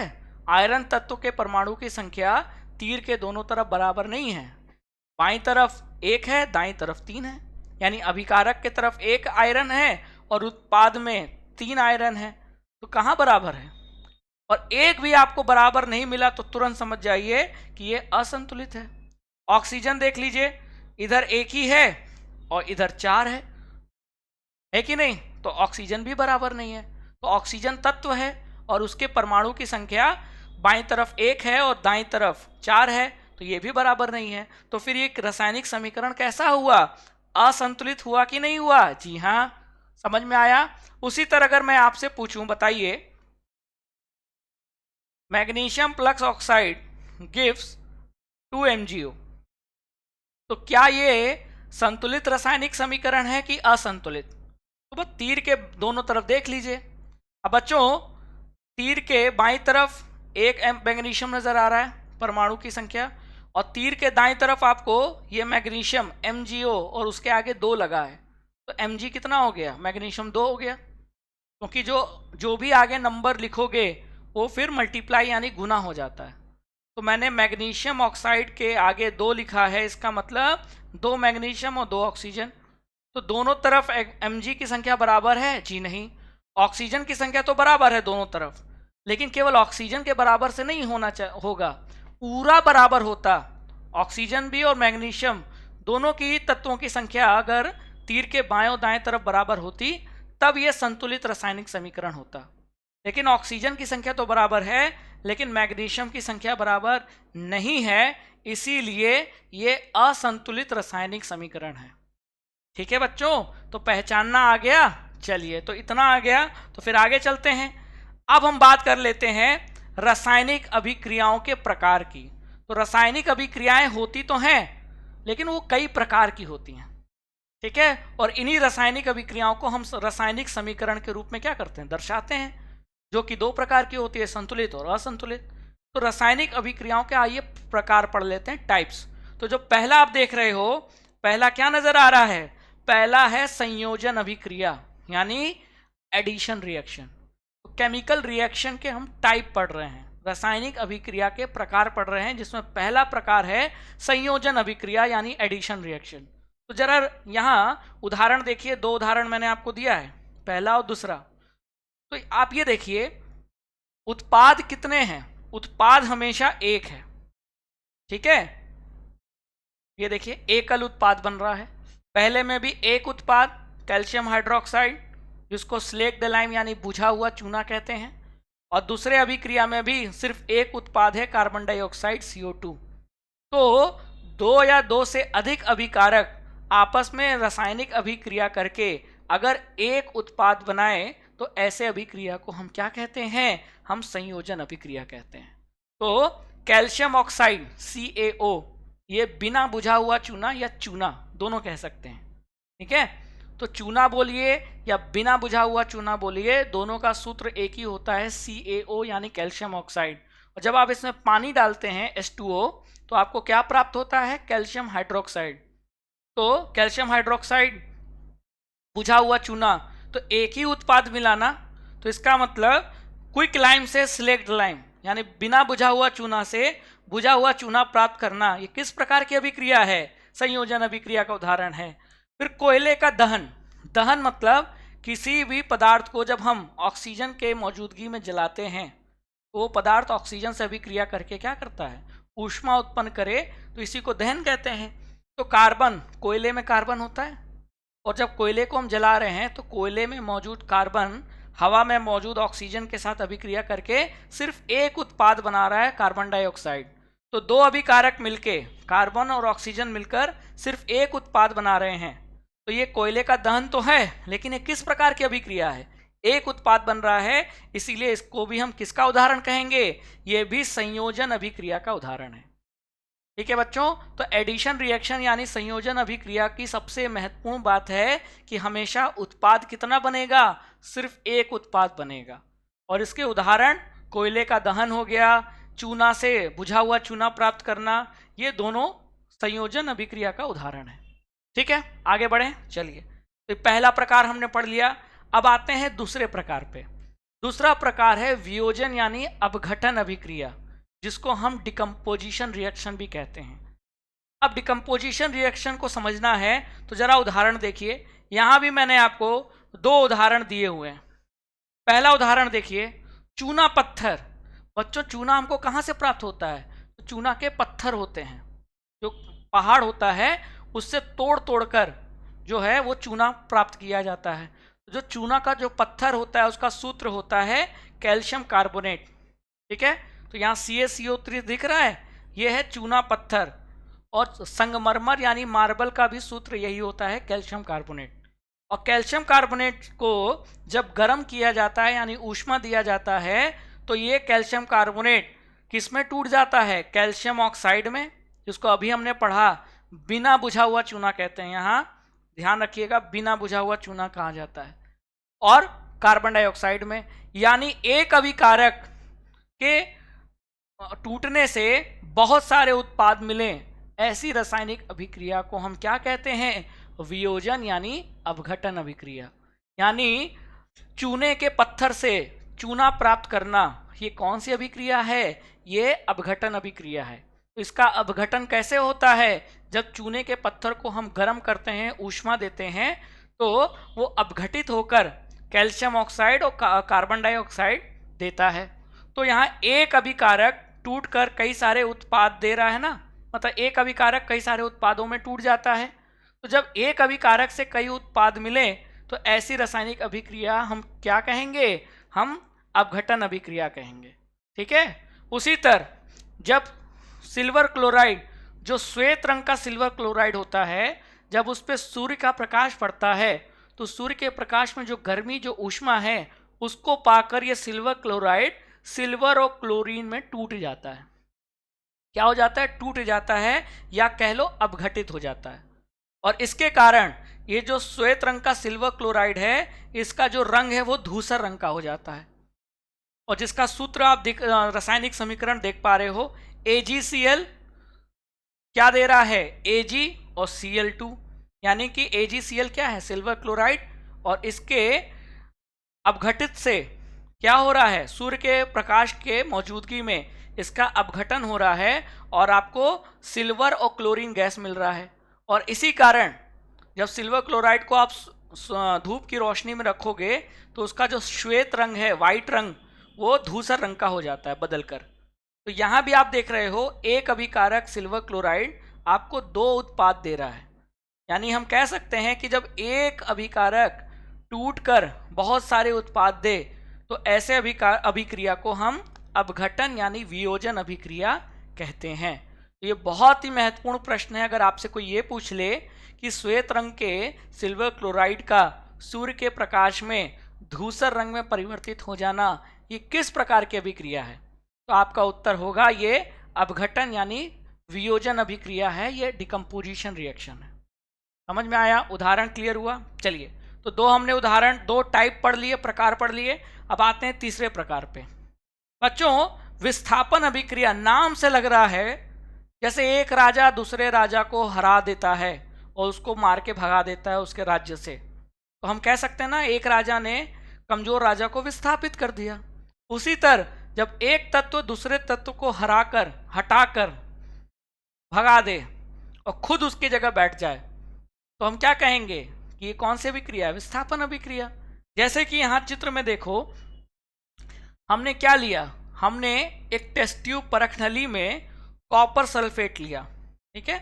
आयरन तत्व के परमाणु की संख्या तीर के दोनों तरफ बराबर नहीं है। बाईं तरफ 1 है, दाईं तरफ 3 है, यानी अभिकारक के तरफ 1 आयरन है और उत्पाद में 3 आयरन है। तो कहाँ बराबर है? और एक भी आपको बराबर नहीं मिला तो तुरंत समझ जाइए कि ये असंतुलित है। ऑक्सीजन देख लीजिए, इधर 1 ही है और इधर 4 है कि नहीं? तो ऑक्सीजन भी बराबर नहीं है। तो ऑक्सीजन तत्व है और उसके परमाणु की संख्या बाईं तरफ 1 है और दाईं तरफ 4 है, तो ये भी बराबर नहीं है। तो फिर ये रासायनिक समीकरण कैसा हुआ? असंतुलित हुआ कि नहीं हुआ? जी हाँ, समझ में आया। उसी तरह अगर मैं आपसे पूछूं, बताइए, magnesium plus oxide gives 2 MgO, तो क्या ये संतुलित रासायनिक समीकरण है कि असंतुलित? तो बस तीर के दोनों तरफ देख लीजिए। अब बच्चों, तीर के बाईं तरफ 1 मैग्नीशियम नजर आ रहा है परमाणु की संख्या, और तीर के दाईं तरफ आपको ये मैग्नीशियम MgO और उसके आगे 2 लगा है। तो Mg कितना हो गया? मैग्नीशियम 2 हो गया, क्योंकि जो भी आगे नंबर लिखोगे वो फिर मल्टीप्लाई यानी गुना हो जाता है। तो मैंने मैग्नीशियम ऑक्साइड के आगे 2 लिखा है, इसका मतलब 2 मैग्नीशियम और 2 ऑक्सीजन। तो दोनों तरफ Mg की संख्या बराबर है? जी नहीं। ऑक्सीजन की संख्या तो बराबर है दोनों तरफ, लेकिन केवल ऑक्सीजन के बराबर से नहीं होगा, पूरा बराबर होता। ऑक्सीजन भी और मैग्नीशियम दोनों की तत्वों की संख्या अगर तीर के बाएं और दाएं तरफ बराबर होती तब यह संतुलित रासायनिक समीकरण होता। लेकिन ऑक्सीजन की संख्या तो बराबर है लेकिन मैग्नीशियम की संख्या बराबर नहीं है, इसीलिए यह असंतुलित रासायनिक समीकरण है। ठीक है बच्चों, तो पहचानना आ गया। चलिए, तो इतना आ गया, तो फिर आगे चलते हैं। अब हम बात कर लेते हैं रासायनिक अभिक्रियाओं के प्रकार की। तो रासायनिक अभिक्रियाएं होती तो हैं लेकिन वो कई प्रकार की होती हैं, ठीक है। और इन्हीं रासायनिक अभिक्रियाओं को हम रासायनिक समीकरण के रूप में क्या करते हैं? दर्शाते हैं, जो कि 2 प्रकार की होती है, संतुलित और असंतुलित। तो रासायनिक अभिक्रियाओं के आइए प्रकार पढ़ लेते हैं, टाइप्स। तो जो पहला आप देख रहे हो, पहला क्या नजर आ रहा है? पहला है संयोजन अभिक्रिया यानी एडिशन रिएक्शन। तो केमिकल रिएक्शन के हम टाइप पढ़ रहे हैं, रासायनिक अभिक्रिया के प्रकार पढ़ रहे हैं, जिसमें पहला प्रकार है संयोजन अभिक्रिया यानी एडिशन रिएक्शन। तो जरा यहाँ उदाहरण देखिए, 2 उदाहरण मैंने आपको दिया है, पहला और दूसरा। तो आप ये देखिए, उत्पाद कितने हैं? उत्पाद हमेशा 1 है, ठीक है। ये देखिए एकल उत्पाद बन रहा है। पहले में भी एक उत्पाद कैल्शियम हाइड्रोक्साइड, जिसको स्लेक्ड लाइम यानी बुझा हुआ चूना कहते हैं, और दूसरे अभिक्रिया में भी सिर्फ एक उत्पाद है कार्बन डाइऑक्साइड CO2। तो 2 या 2 से अधिक अभिकारक आपस में रासायनिक अभिक्रिया करके अगर एक उत्पाद बनाए तो ऐसे अभिक्रिया को हम क्या कहते हैं? हम संयोजन अभिक्रिया कहते हैं। तो कैल्शियम ऑक्साइड CaO, ये बिना बुझा हुआ चूना या चूना दोनों कह सकते हैं, ठीक है। तो चूना बोलिए या बिना बुझा हुआ चूना बोलिए, दोनों का सूत्र एक ही होता है, CaO यानी कैल्शियम ऑक्साइड। और जब आप इसमें पानी डालते हैं H2O, तो आपको क्या प्राप्त होता है? Calcium hydroxide. तो कैल्शियम हाइड्रोक्साइड, बुझा हुआ चूना, तो एक ही उत्पाद मिलाना, तो इसका मतलब क्विक लाइम से स्लेक्ड लाइम यानी बिना बुझा हुआ चूना से बुझा हुआ चूना प्राप्त करना, ये किस प्रकार की अभिक्रिया है? संयोजन अभिक्रिया का उदाहरण है। फिर कोयले का दहन, दहन मतलब किसी भी पदार्थ को जब हम ऑक्सीजन के मौजूदगी में जलाते हैं, वो पदार्थ ऑक्सीजन से अभिक्रिया करके क्या करता है, ऊष्मा उत्पन्न करे, तो इसी को दहन कहते हैं। तो कार्बन, कोयले में कार्बन होता है, और जब कोयले को हम जला रहे हैं तो कोयले में मौजूद कार्बन हवा में मौजूद ऑक्सीजन के साथ अभिक्रिया करके सिर्फ एक उत्पाद बना रहा है, कार्बन डाइऑक्साइड। तो दो अभिकारक मिलके, कार्बन और ऑक्सीजन मिलकर सिर्फ एक उत्पाद बना रहे हैं। तो ये कोयले का दहन तो है, लेकिन ये किस प्रकार की अभिक्रिया है, एक उत्पाद बन रहा है, इसीलिए इसको भी हम किसका उदाहरण कहेंगे, ये भी संयोजन अभिक्रिया का उदाहरण है। ठीक है बच्चों, तो एडिशन रिएक्शन यानी संयोजन अभिक्रिया की सबसे महत्वपूर्ण बात है कि हमेशा उत्पाद कितना बनेगा, सिर्फ एक उत्पाद बनेगा। और इसके उदाहरण कोयले का दहन हो गया, चूना से बुझा हुआ चूना प्राप्त करना, ये दोनों संयोजन अभिक्रिया का उदाहरण है। ठीक है, आगे बढ़ें, चलिए। तो पहला प्रकार हमने पढ़ लिया, अब आते हैं दूसरे प्रकार पे। दूसरा प्रकार है वियोजन यानी अपघटन अभिक्रिया, जिसको हम डिकम्पोजिशन रिएक्शन भी कहते हैं। अब डिकम्पोजिशन रिएक्शन को समझना है तो जरा उदाहरण देखिए। यहाँ भी मैंने आपको दो उदाहरण दिए हुए हैं। पहला उदाहरण देखिए, चूना पत्थर। बच्चों, चूना हमको कहाँ से प्राप्त होता है, तो चूना के पत्थर होते हैं, जो पहाड़ होता है उससे तोड़ तोड़ कर जो है वो चूना प्राप्त किया जाता है। जो चूना का जो पत्थर होता है उसका सूत्र होता है कैल्शियम कार्बोनेट। ठीक है, तो यहाँ CaCO3 दिख रहा है, ये है चूना पत्थर। और संगमरमर यानी मार्बल का भी सूत्र यही होता है, कैल्शियम कार्बोनेट। और कैल्शियम कार्बोनेट को जब गर्म किया जाता है यानी ऊष्मा दिया जाता है, तो ये कैल्शियम कार्बोनेट किस में टूट जाता है, कैल्शियम ऑक्साइड में, जिसको अभी हमने पढ़ा बिना बुझा हुआ चूना कहते हैं। यहाँ ध्यान रखिएगा, बिना बुझा हुआ चूना कहा जाता है। और कार्बन डाइऑक्साइड में, यानी एक अभिकारक के टूटने से बहुत सारे उत्पाद मिले, ऐसी रासायनिक अभिक्रिया को हम क्या कहते हैं, वियोजन यानी अपघटन अभिक्रिया। यानी चूने के पत्थर से चूना प्राप्त करना, ये कौन सी अभिक्रिया है, ये अपघटन अभिक्रिया है। तो इसका अपघटन कैसे होता है, जब चूने के पत्थर को हम गर्म करते हैं, ऊष्मा देते हैं, तो वो अपघटित होकर कैल्शियम ऑक्साइड और कार्बन डाइऑक्साइड देता है। तो यहाँ एक अभिकारक टूटकर कई सारे उत्पाद दे रहा है ना, मतलब एक अभिकारक कई सारे उत्पादों में टूट जाता है। तो जब एक अभिकारक से कई उत्पाद मिले तो ऐसी रासायनिक अभिक्रिया हम क्या कहेंगे, हम अपघटन अभिक्रिया कहेंगे। ठीक है, उसी तरह जब सिल्वर क्लोराइड, जो श्वेत रंग का सिल्वर क्लोराइड होता है, जब उस पर सूर्य का प्रकाश पड़ता है तो सूर्य के प्रकाश में जो गर्मी, जो ऊष्मा है, उसको पाकर ये सिल्वर क्लोराइड सिल्वर और क्लोरीन में टूट जाता है। क्या हो जाता है, टूट जाता है, या कह लो अपघटित हो जाता है। और इसके कारण ये जो श्वेत रंग का सिल्वर क्लोराइड है, इसका जो रंग है वो धूसर रंग का हो जाता है। और जिसका सूत्र आप रासायनिक समीकरण देख पा रहे हो, AgCl क्या दे रहा है, Ag और Cl2, यानी कि AgCl क्या है, सिल्वर क्लोराइड, और इसके अपघटित से क्या हो रहा है, सूर्य के प्रकाश के मौजूदगी में इसका अपघटन हो रहा है और आपको सिल्वर और क्लोरीन गैस मिल रहा है। और इसी कारण जब सिल्वर क्लोराइड को आप धूप की रोशनी में रखोगे तो उसका जो श्वेत रंग है, वाइट रंग, वो धूसर रंग का हो जाता है बदलकर। तो यहाँ भी आप देख रहे हो, एक अभिकारक सिल्वर क्लोराइड आपको दो उत्पाद दे रहा है। यानी हम कह सकते हैं कि जब एक अभिकारक टूटकर बहुत सारे उत्पाद दे तो ऐसे अभिक्रिया को हम अपघटन यानी वियोजन अभिक्रिया कहते हैं। तो ये बहुत ही महत्वपूर्ण प्रश्न है। अगर आपसे कोई ये पूछ ले कि श्वेत रंग के सिल्वर क्लोराइड का सूर्य के प्रकाश में धूसर रंग में परिवर्तित हो जाना ये किस प्रकार की अभिक्रिया है, तो आपका उत्तर होगा ये अपघटन यानी वियोजन अभिक्रिया है, ये डिकम्पोजिशन रिएक्शन है। समझ में आया, उदाहरण क्लियर हुआ। चलिए, तो दो हमने उदाहरण, दो टाइप पढ़ लिए, प्रकार पढ़ लिए। अब आते हैं तीसरे प्रकार पे। बच्चों, विस्थापन अभिक्रिया नाम से लग रहा है जैसे एक राजा दूसरे राजा को हरा देता है और उसको मार के भगा देता है उसके राज्य से। तो हम कह सकते हैं ना, एक राजा ने कमजोर राजा को विस्थापित कर दिया। उसी तरह जब एक तत्व दूसरे तत्व को हराकर, हटाकर भगा दे और खुद उसकी जगह बैठ जाए तो हम क्या कहेंगे कि ये कौन सी अभिक्रिया है, विस्थापन अभिक्रिया। जैसे कि यहाँ चित्र में देखो, हमने क्या लिया, हमने एक टेस्ट ट्यूब परख नली में कॉपर सल्फेट लिया, ठीक है,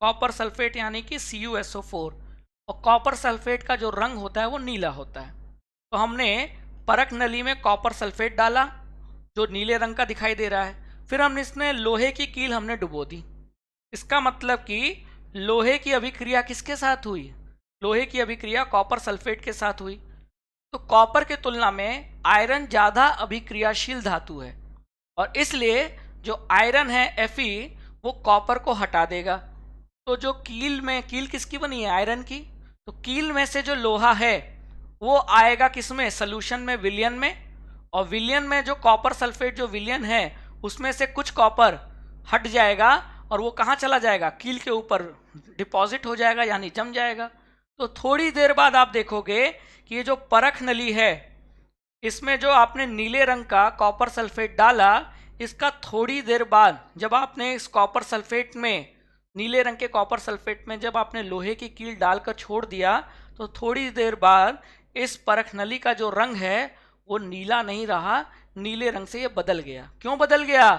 कॉपर सल्फेट यानी कि CuSO4, और कॉपर सल्फेट का जो रंग होता है वो नीला होता है। तो हमने परख नली में कॉपर सल्फेट डाला जो नीले रंग का दिखाई दे रहा है, फिर हमने इसमें लोहे की कील हमने डुबो दी। इसका मतलब कि लोहे की अभिक्रिया किसके साथ हुई, लोहे की अभिक्रिया कॉपर सल्फेट के साथ हुई। तो कॉपर के तुलना में आयरन ज़्यादा अभिक्रियाशील धातु है, और इसलिए जो आयरन है Fe वो कॉपर को हटा देगा। तो जो कील किसकी बनी है, आयरन की, तो कील में से जो लोहा है वो आएगा किसमें, सॉल्यूशन में, विलयन में, और विलयन में जो कॉपर सल्फेट जो विलयन है उसमें से कुछ कॉपर हट जाएगा और वो कहाँ चला जाएगा, कील के ऊपर डिपॉजिट हो जाएगा यानी जम जाएगा। तो थोड़ी देर बाद आप देखोगे कि ये जो परख नली है इसमें जो आपने नीले रंग का कॉपर सल्फेट डाला, इसका थोड़ी देर बाद जब आपने इस कॉपर सल्फेट में, नीले रंग के कॉपर सल्फेट में जब आपने लोहे की कील डालकर छोड़ दिया, तो थोड़ी देर बाद इस परख नली का जो रंग है वो नीला नहीं रहा, नीले रंग से ये बदल गया। क्यों बदल गया,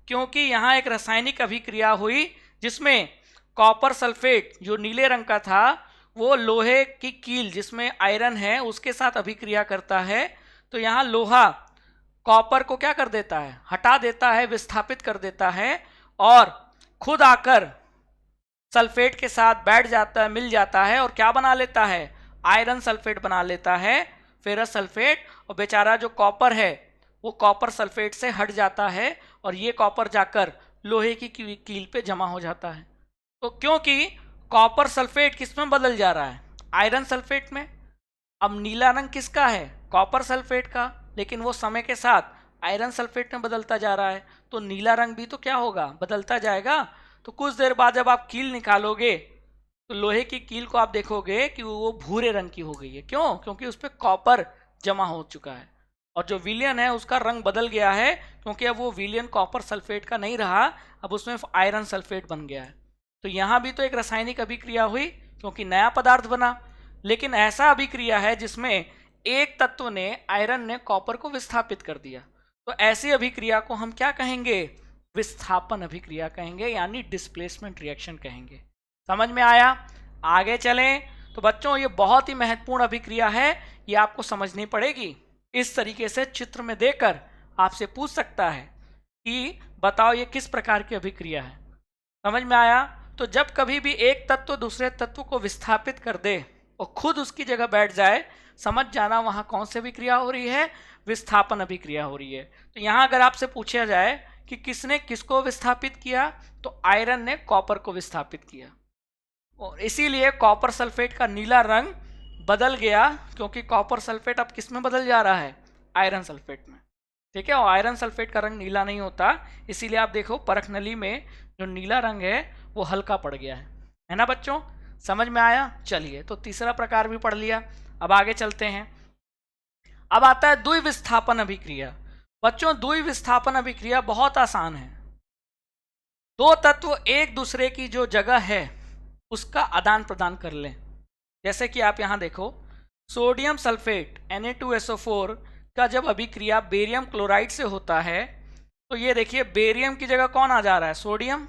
क्योंकि यहाँ एक रासायनिक अभिक्रिया हुई जिसमें कॉपर सल्फेट जो नीले रंग का था वो लोहे की कील जिसमें आयरन है उसके साथ अभिक्रिया करता है। तो यहाँ लोहा कॉपर को क्या कर देता है, हटा देता है, विस्थापित कर देता है, और खुद आकर सल्फेट के साथ बैठ जाता है, मिल जाता है, और क्या बना लेता है, आयरन सल्फेट बना लेता है, फेरस सल्फेट। और बेचारा जो कॉपर है वो कॉपर सल्फेट से हट जाता है और ये कॉपर जाकर लोहे की कील पे जमा हो जाता है। तो क्योंकि कॉपर सल्फेट किस में बदल जा रहा है, आयरन सल्फेट में। अब नीला रंग किसका है, कॉपर सल्फेट का, लेकिन वो समय के साथ आयरन सल्फेट में बदलता जा रहा है, तो नीला रंग भी तो क्या होगा, बदलता जाएगा। तो कुछ देर बाद जब आप कील निकालोगे तो लोहे की कील को आप देखोगे कि वो भूरे रंग की हो गई है। क्यों, क्योंकि उस पर कॉपर जमा हो चुका है, और जो विलयन है उसका रंग बदल गया है, क्योंकि अब वो विलयन कॉपर सल्फेट का नहीं रहा, अब उसमें आयरन सल्फेट बन गया है। तो यहाँ भी तो एक रासायनिक अभिक्रिया हुई क्योंकि नया पदार्थ बना, लेकिन ऐसा अभिक्रिया है जिसमें एक तत्व ने, आयरन ने, कॉपर को विस्थापित कर दिया। तो ऐसी अभिक्रिया को हम क्या कहेंगे, विस्थापन अभिक्रिया कहेंगे, यानी डिस्प्लेसमेंट रिएक्शन कहेंगे। समझ में आया, आगे चलें। तो बच्चों ये बहुत ही महत्वपूर्ण अभिक्रिया है, ये आपको समझनी पड़ेगी। इस तरीके से चित्र में देकर आपसे पूछ सकता है कि बताओ ये किस प्रकार की अभिक्रिया है। समझ में आया। तो जब कभी भी एक तत्व दूसरे तत्व को विस्थापित कर दे और खुद उसकी जगह बैठ जाए, समझ जाना वहाँ कौन सी अभिक्रिया हो रही है, विस्थापन अभिक्रिया हो रही है। तो यहाँ अगर आपसे पूछा जाए कि किसने किसको विस्थापित किया, तो आयरन ने कॉपर को विस्थापित किया, और इसीलिए कॉपर सल्फेट का नीला रंग बदल गया, क्योंकि कॉपर सल्फेट अब किस में बदल जा रहा है, आयरन सल्फेट में। ठीक है, और आयरन सल्फेट का रंग नीला नहीं होता, इसीलिए आप देखो परख नली में जो नीला रंग है वो हल्का पड़ गया है ना बच्चों। समझ में आया। चलिए, तो तीसरा प्रकार भी पढ़ लिया, अब आगे चलते हैं। अब आता है द्विविस्थापन अभिक्रिया। बच्चों द्विविस्थापन अभिक्रिया बहुत आसान है। दो तत्व एक दूसरे की जो जगह है उसका आदान प्रदान कर लें। जैसे कि आप यहाँ देखो, सोडियम सल्फेट Na2SO4 का जब अभिक्रिया बेरियम क्लोराइड से होता है, तो ये देखिए बेरियम की जगह कौन आ जा रहा है, सोडियम,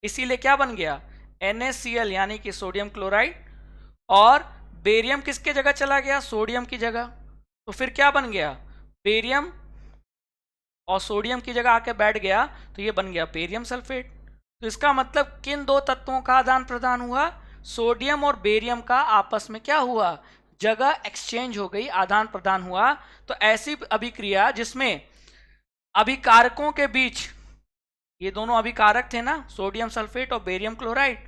इसीलिए क्या बन गया, NaCl यानी कि सोडियम क्लोराइड, और बेरियम किसके जगह चला गया, सोडियम की जगह, तो फिर क्या बन गया, बेरियम और सोडियम की जगह आके बैठ गया, तो ये बन गया बेरियम सल्फेट। तो इसका मतलब किन दो तत्वों का आदान प्रदान हुआ, सोडियम और बेरियम का आपस में क्या हुआ, जगह एक्सचेंज हो गई, आदान प्रदान हुआ। तो ऐसी अभिक्रिया जिसमें अभिकारकों के बीच, ये दोनों अभिकारक थे ना, सोडियम सल्फेट और बेरियम क्लोराइड,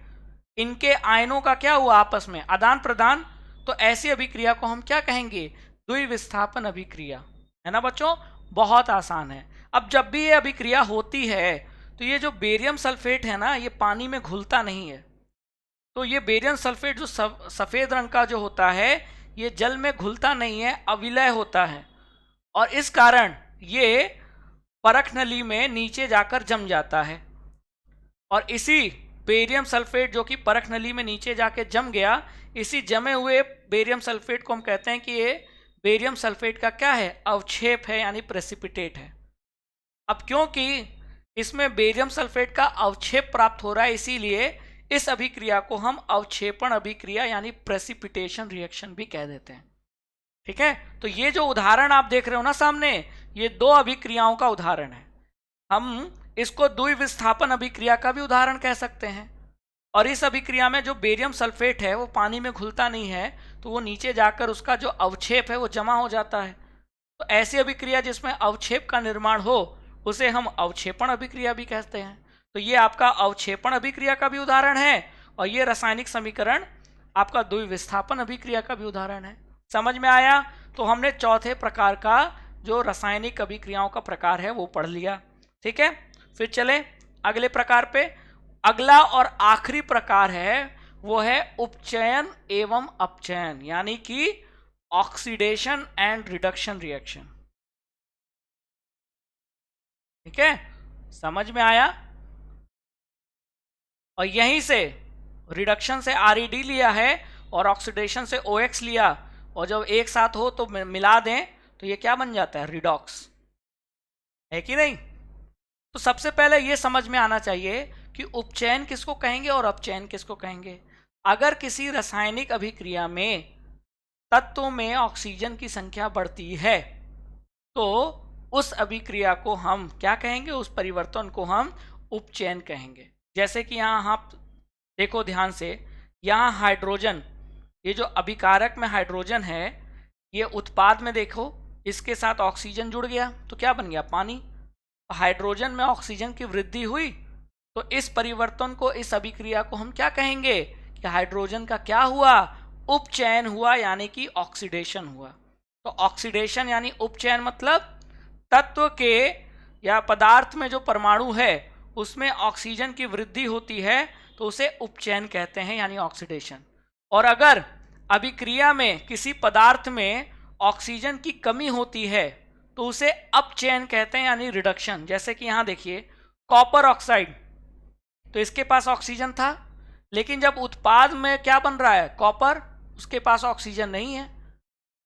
इनके आयनों का क्या हुआ, आपस में आदान प्रदान, तो ऐसी अभिक्रिया को हम क्या कहेंगे, द्विविस्थापन अभिक्रिया, है ना बच्चों। बहुत आसान है। अब जब भी ये अभिक्रिया होती है तो ये जो बेरियम सल्फेट है ना, ये पानी में घुलता नहीं है, तो ये बेरियम सल्फेट जो सफ़ेद रंग का जो होता है ये जल में घुलता नहीं है, अविलय होता है, और इस कारण ये परख नली में नीचे जाकर जम जाता है। और इसी बेरियम सल्फेट जो कि परख नली में नीचे जाके जम गया, इसी जमे हुए बेरियम सल्फेट को हम कहते हैं कि ये बेरियम सल्फेट का क्या है, अवक्षेप है यानी प्रेसिपिटेट है। अब क्योंकि इसमें बेरियम सल्फेट का अवक्षेप प्राप्त हो रहा है, इसीलिए इस अभिक्रिया को हम अवक्षेपण अभिक्रिया यानी प्रेसिपिटेशन रिएक्शन भी कह देते हैं। ठीक है, तो ये जो उदाहरण आप देख रहे हो ना सामने, ये दो अभिक्रियाओं का उदाहरण है। हम इसको द्विविस्थापन अभिक्रिया का भी उदाहरण कह सकते हैं। और इस अभिक्रिया में जो बेरियम सल्फेट है वो पानी में घुलता नहीं है, तो वो नीचे जाकर उसका जो अवक्षेप है वो जमा हो जाता है। तो ऐसी अभिक्रिया जिसमें अवक्षेप का निर्माण हो उसे हम अवक्षेपण अभिक्रिया भी कहते हैं। तो ये आपका अवक्षेपण अभिक्रिया का भी उदाहरण है, और ये रासायनिक समीकरण आपका द्विविस्थापन अभिक्रिया का भी उदाहरण है। समझ में आया? तो हमने चौथे प्रकार का जो रासायनिक अभिक्रियाओं का प्रकार है वो पढ़ लिया। ठीक है, फिर चले अगले प्रकार पे। अगला और आखिरी प्रकार है वो है उपचयन एवं अपचयन, यानी कि ऑक्सीडेशन एंड रिडक्शन रिएक्शन। ठीक है, समझ में आया? और यहीं से रिडक्शन से RED लिया है और ऑक्सीडेशन से OX लिया, और जब एक साथ हो तो मिला दें तो ये क्या बन जाता है, रिडॉक्स, है कि नहीं? तो सबसे पहले ये समझ में आना चाहिए कि उपचयन किसको कहेंगे और अपचयन किसको कहेंगे। अगर किसी रासायनिक अभिक्रिया में तत्वों में ऑक्सीजन की संख्या बढ़ती है तो उस अभिक्रिया को हम क्या कहेंगे, उस परिवर्तन को हम उपचयन कहेंगे। जैसे कि यहाँ आप देखो ध्यान से, यहाँ हाइड्रोजन, ये जो अभिकारक में हाइड्रोजन है, ये उत्पाद में देखो इसके साथ ऑक्सीजन जुड़ गया तो क्या बन गया, पानी। हाइड्रोजन में ऑक्सीजन की वृद्धि हुई तो इस परिवर्तन को, इस अभिक्रिया को हम क्या कहेंगे कि हाइड्रोजन का क्या हुआ, उपचयन हुआ, यानी कि ऑक्सीडेशन हुआ। तो ऑक्सीडेशन यानी उपचयन मतलब तत्व के या पदार्थ में जो परमाणु है उसमें ऑक्सीजन की वृद्धि होती है तो उसे उपचयन कहते हैं, यानी ऑक्सीडेशन। और अगर अभिक्रिया में किसी पदार्थ में ऑक्सीजन की कमी होती है तो उसे अपचयन कहते हैं, यानी रिडक्शन। जैसे कि यहाँ देखिए कॉपर ऑक्साइड, तो इसके पास ऑक्सीजन था, लेकिन जब उत्पाद में क्या बन रहा है, कॉपर, उसके पास ऑक्सीजन नहीं है,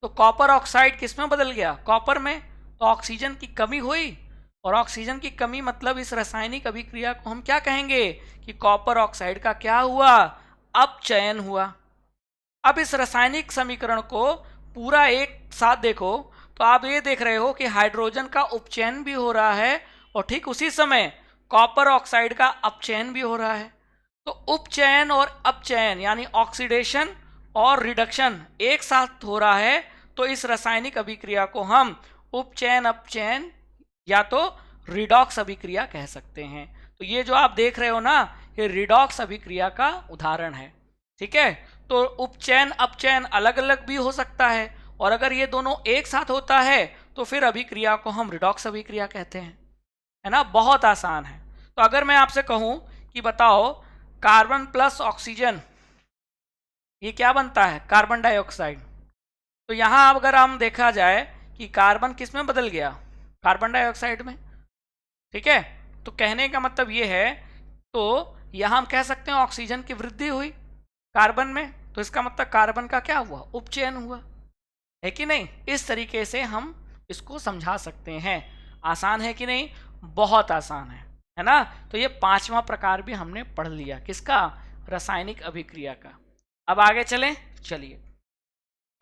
तो कॉपर ऑक्साइड किस में बदल गया, कॉपर में। तो ऑक्सीजन की कमी हुई, और ऑक्सीजन की कमी मतलब इस रासायनिक अभिक्रिया को हम क्या कहेंगे कि कॉपर ऑक्साइड का क्या हुआ, अपचयन हुआ। अब इस रासायनिक समीकरण को पूरा एक साथ देखो तो आप ये देख रहे हो कि हाइड्रोजन का उपचयन भी हो रहा है और ठीक उसी समय कॉपर ऑक्साइड का अपचयन भी हो रहा है। तो उपचयन और अपचयन यानी ऑक्सीडेशन और रिडक्शन एक साथ हो रहा है, तो इस रासायनिक अभिक्रिया को हम उपचयन अपचयन या तो रिडॉक्स अभिक्रिया कह सकते हैं। तो ये जो आप देख रहे हो ना, ये रिडॉक्स अभिक्रिया का उदाहरण है। ठीक है, तो उपचयन अपचयन अलग अलग भी हो सकता है, और अगर ये दोनों एक साथ होता है तो फिर अभिक्रिया को हम रिडॉक्स अभिक्रिया कहते हैं, है ना। बहुत आसान है। तो अगर मैं आपसे कहूं कि बताओ कार्बन प्लस ऑक्सीजन ये क्या बनता है, कार्बन डाइऑक्साइड। तो यहाँ अगर हम देखा जाए कि कार्बन किस में बदल गया, कार्बन डाइऑक्साइड में। ठीक है, तो कहने का मतलब ये है, तो यहाँ हम कह सकते हैं ऑक्सीजन की वृद्धि हुई कार्बन में, तो इसका मतलब कार्बन का क्या हुआ, उपचयन हुआ, है कि नहीं। इस तरीके से हम इसको समझा सकते हैं। आसान है कि नहीं, बहुत आसान है ना। तो ये पांचवा प्रकार भी हमने पढ़ लिया, किसका, रासायनिक अभिक्रिया का। अब आगे चलें, चलिए।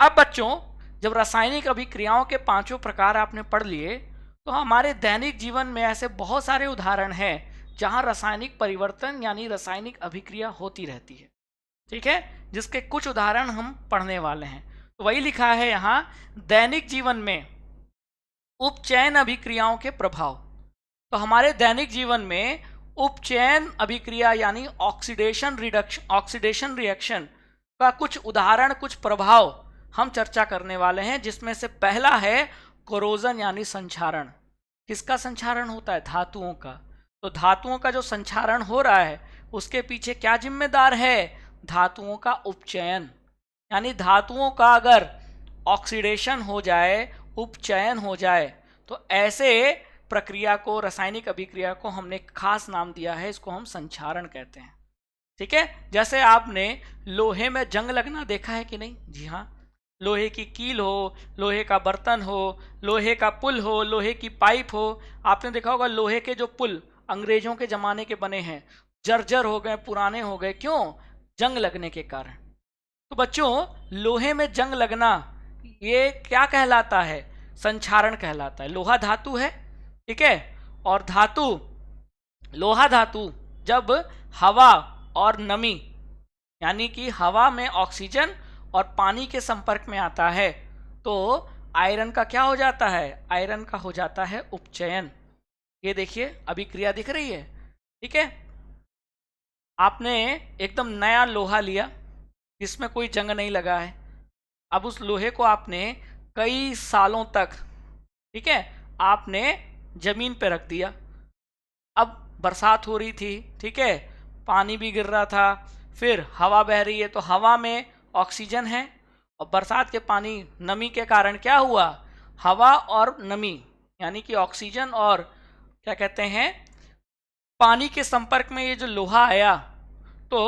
अब बच्चों जब रासायनिक अभिक्रियाओं के पांचों प्रकार आपने पढ़ लिए तो हमारे दैनिक जीवन में ऐसे बहुत सारे उदाहरण हैं जहां रासायनिक परिवर्तन यानी रासायनिक अभिक्रिया होती रहती है। ठीक है, जिसके कुछ उदाहरण हम पढ़ने वाले हैं। तो वही लिखा है यहाँ, दैनिक जीवन में उपचयन अभिक्रियाओं के प्रभाव। तो हमारे दैनिक जीवन में उपचयन अभिक्रिया यानी ऑक्सीडेशन रिएक्शन का कुछ उदाहरण, कुछ प्रभाव हम चर्चा करने वाले हैं, जिसमें से पहला है कोरोजन यानी संक्षारण। किसका संक्षारण होता है, धातुओं का। तो धातुओं का जो संक्षारण हो रहा है उसके पीछे क्या जिम्मेदार है, धातुओं का उपचयन। यानी धातुओं का अगर ऑक्सीडेशन हो जाए, उपचयन हो जाए, तो ऐसे प्रक्रिया को, रासायनिक अभिक्रिया को हमने खास नाम दिया है, इसको हम संक्षारण कहते हैं। ठीक है, जैसे आपने लोहे में जंग लगना देखा है कि नहीं, जी हाँ, लोहे की कील हो, लोहे का बर्तन हो, लोहे का पुल हो, लोहे की पाइप हो। आपने देखा होगा लोहे के जो पुल अंग्रेजों के ज़माने के बने हैं, जर्जर हो गए, पुराने हो गए, क्यों? जंग लगने के कारण। तो बच्चों लोहे में जंग लगना ये क्या कहलाता है? संक्षारण कहलाता है। लोहा धातु है, ठीक है, और धातु, लोहा धातु जब हवा और नमी यानी कि हवा में ऑक्सीजन और पानी के संपर्क में आता है तो आयरन का क्या हो जाता है? आयरन का हो जाता है उपचयन। ये देखिए अभिक्रिया दिख रही है, ठीक है। आपने एकदम नया लोहा लिया जिसमें कोई जंग नहीं लगा है, अब उस लोहे को आपने कई सालों तक, ठीक है, आपने जमीन पे रख दिया। अब बरसात हो रही थी, ठीक है, पानी भी गिर रहा था, फिर हवा बह रही है, तो हवा में ऑक्सीजन है और बरसात के पानी नमी के कारण क्या हुआ? हवा और नमी यानी कि ऑक्सीजन और क्या कहते हैं पानी के संपर्क में ये जो लोहा आया तो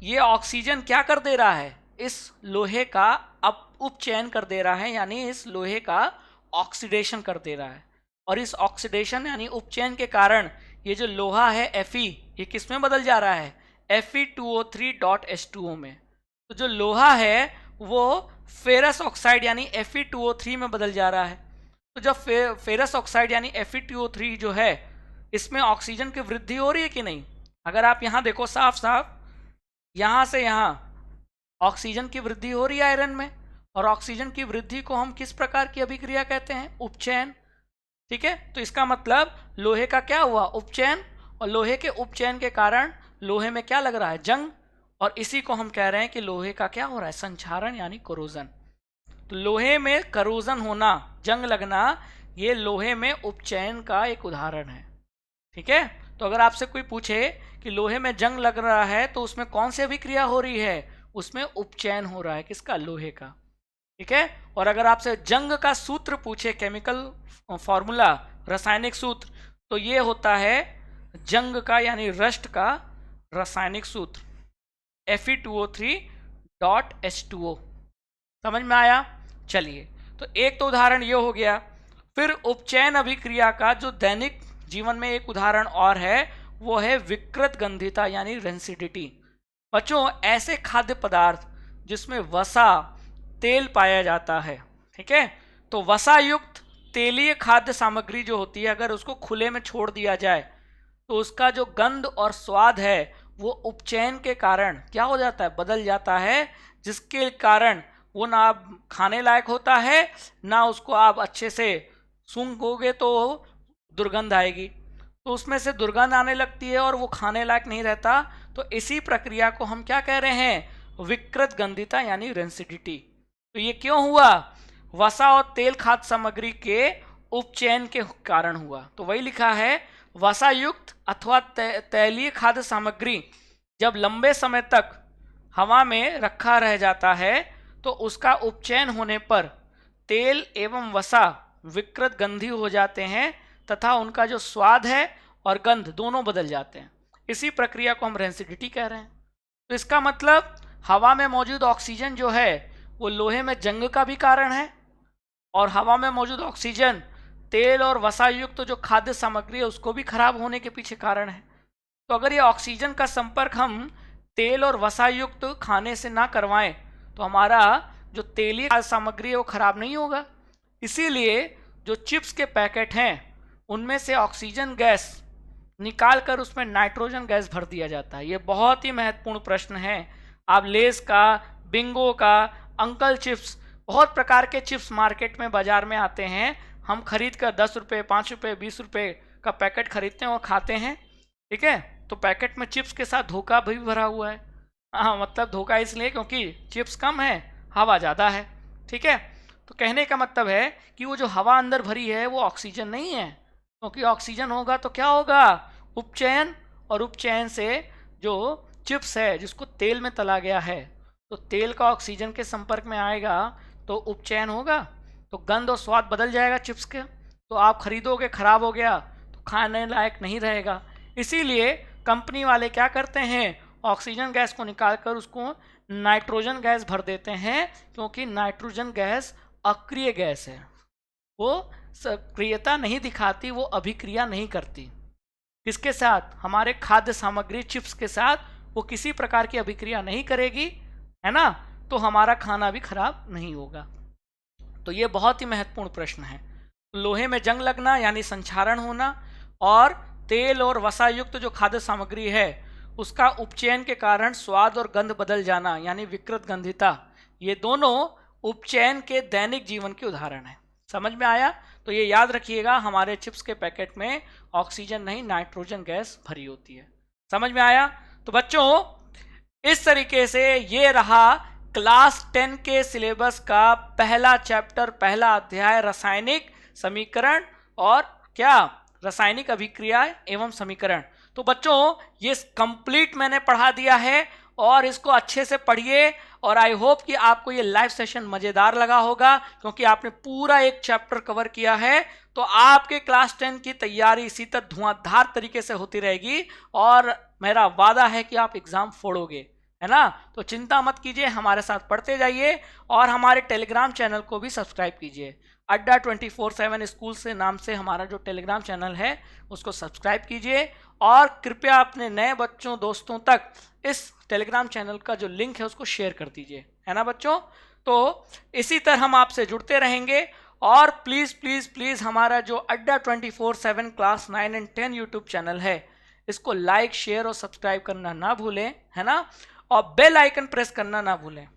ये ऑक्सीजन क्या कर दे रहा है? इस लोहे का अब उपचयन कर दे रहा है, यानी इस लोहे का ऑक्सीडेशन कर दे रहा है। और इस ऑक्सीडेशन यानी उपचयन के कारण ये जो लोहा है Fe, ये किस में बदल जा रहा है? Fe2O3.H2O में। तो जो लोहा है वो फेरस ऑक्साइड यानी Fe2O3 में बदल जा रहा है। तो जब फेरस ऑक्साइड यानी Fe2O3 जो है, इसमें ऑक्सीजन की वृद्धि हो रही है कि नहीं? अगर आप यहाँ देखो साफ साफ, यहाँ से यहाँ ऑक्सीजन की वृद्धि हो रही है आयरन में, और ऑक्सीजन की वृद्धि को हम किस प्रकार की अभिक्रिया कहते हैं? उपचयन, ठीक है। तो इसका मतलब लोहे का क्या हुआ? उपचयन, और लोहे के उपचयन के कारण लोहे में क्या लग रहा है? जंग, और इसी को हम कह रहे हैं कि लोहे का क्या हो रहा है? संक्षारण यानी कोरोजन। तो लोहे में करोजन होना, जंग लगना, ये लोहे में उपचयन का एक उदाहरण है, ठीक है। तो अगर आपसे कोई पूछे कि लोहे में जंग लग रहा है तो उसमें कौन सी अभिक्रिया हो रही है? उसमें उपचयन हो रहा है, किसका? लोहे का, ठीक है। और अगर आपसे जंग का सूत्र पूछे, केमिकल फॉर्मूला, रासायनिक सूत्र, तो ये होता है जंग का यानी रस्ट का रासायनिक सूत्र Fe2O3.H2O। समझ में आया? चलिए, तो एक तो उदाहरण ये हो गया। फिर उपचयन अभिक्रिया का जो दैनिक जीवन में एक उदाहरण और है वो है विकृत गंधिता यानी रेंसिडिटी। बच्चों ऐसे खाद्य पदार्थ जिसमें वसा, तेल पाया जाता है, ठीक है, तो वसा युक्त तेलीय खाद्य सामग्री जो होती है, अगर उसको खुले में छोड़ दिया जाए तो उसका जो गंध और स्वाद है वो उपचयन के कारण क्या हो जाता है? बदल जाता है, जिसके कारण वो ना आप खाने लायक होता है, ना उसको आप अच्छे से सूंघोगे तो दुर्गंध आएगी, तो उसमें से दुर्गंध आने लगती है और वो खाने लायक नहीं रहता। तो इसी प्रक्रिया को हम क्या कह रहे हैं? विकृत गंधिता यानी रेंसिडिटी। तो ये क्यों हुआ? वसा और तेल खाद्य सामग्री के उपचयन के कारण हुआ। तो वही लिखा है, वसा युक्त अथवा तैलीय खाद्य सामग्री जब लंबे समय तक हवा में रखा रह जाता है तो उसका उपचयन होने पर तेल एवं वसा विकृत गंधी हो जाते हैं तथा उनका जो स्वाद है और गंध दोनों बदल जाते हैं। इसी प्रक्रिया को हम रेंसिडिटी कह रहे हैं। तो इसका मतलब हवा में मौजूद ऑक्सीजन जो है वो लोहे में जंग का भी कारण है, और हवा में मौजूद ऑक्सीजन तेल और वसा युक्त जो खाद्य सामग्री है उसको भी खराब होने के पीछे कारण है। तो अगर ये ऑक्सीजन का संपर्क हम तेल और वसा युक्त खाने से ना करवाएं तो हमारा जो तेलीय खाद्य सामग्री है वो खराब नहीं होगा। इसीलिए जो चिप्स के पैकेट हैं उनमें से ऑक्सीजन गैस निकाल कर उसमें नाइट्रोजन गैस भर दिया जाता है। ये बहुत ही महत्वपूर्ण प्रश्न है। आप लेस का, बिंगो का, अंकल चिप्स, बहुत प्रकार के चिप्स मार्केट में बाजार में आते हैं, हम खरीद कर 10 रुपये, 5 रुपये, 20 रुपये का पैकेट खरीदते हैं और खाते हैं, ठीक है। तो पैकेट में चिप्स के साथ धोखा भी भरा हुआ है। हाँ, मतलब धोखा इसलिए क्योंकि चिप्स कम है, हवा ज़्यादा है, ठीक है। तो कहने का मतलब है कि वो जो हवा अंदर भरी है वो ऑक्सीजन नहीं है, क्योंकि ऑक्सीजन होगा तो क्या होगा? उपचयन, और उपचयन से जो चिप्स है जिसको तेल में तला गया है तो तेल का ऑक्सीजन के संपर्क में आएगा तो उपचयन होगा, तो गंध और स्वाद बदल जाएगा चिप्स के, तो आप खरीदोगे, खराब हो गया तो खाने लायक नहीं रहेगा। इसीलिए कंपनी वाले क्या करते हैं? ऑक्सीजन गैस को निकाल कर उसको नाइट्रोजन गैस भर देते हैं, क्योंकि नाइट्रोजन गैस अक्रिय गैस है, वो सक्रियता नहीं दिखाती, वो अभिक्रिया नहीं करती। किसके साथ? हमारे खाद्य सामग्री चिप्स के साथ वो किसी प्रकार की अभिक्रिया नहीं करेगी, है ना, तो हमारा खाना भी खराब नहीं होगा। तो ये बहुत ही महत्वपूर्ण प्रश्न है। लोहे में जंग लगना यानी संक्षारण होना, और तेल और वसा युक्त जो खाद्य सामग्री है उसका उपचयन के कारण स्वाद और गंध बदल जाना यानी विकृत गंधिता, ये दोनों उपचयन के दैनिक जीवन के उदाहरण हैं। समझ में आया? तो ये याद रखिएगा, हमारे चिप्स के पैकेट में ऑक्सीजन नहीं नाइट्रोजन गैस भरी होती है। समझ में आया? तो बच्चों इस तरीके से ये रहा क्लास 10 के सिलेबस का पहला चैप्टर, पहला अध्याय, रासायनिक समीकरण और क्या, रासायनिक अभिक्रिया एवं समीकरण। तो बच्चों ये कंप्लीट मैंने पढ़ा दिया है, और इसको अच्छे से पढ़िए, और आई होप कि आपको ये लाइव सेशन मजेदार लगा होगा, क्योंकि आपने पूरा एक चैप्टर कवर किया है। तो आपके क्लास 10 की तैयारी इसी तरह धुआंधार तरीके से होती रहेगी, और मेरा वादा है कि आप एग्जाम फोड़ोगे, है ना। तो चिंता मत कीजिए, हमारे साथ पढ़ते जाइए, और हमारे टेलीग्राम चैनल को भी सब्सक्राइब कीजिए। अड्डा 24/7 स्कूल से नाम से हमारा जो टेलीग्राम चैनल है उसको सब्सक्राइब कीजिए, और कृपया अपने नए बच्चों दोस्तों तक इस टेलीग्राम चैनल का जो लिंक है उसको शेयर कर दीजिए, है ना बच्चों। तो इसी तरह हम आपसे जुड़ते रहेंगे, और प्लीज़ प्लीज़ प्लीज़ हमारा जो अड्डा 24/7 क्लास 9 और 10 यूट्यूब चैनल है इसको लाइक, शेयर और सब्सक्राइब करना ना भूलें, है ना, और बेल आइकन प्रेस करना ना भूलें।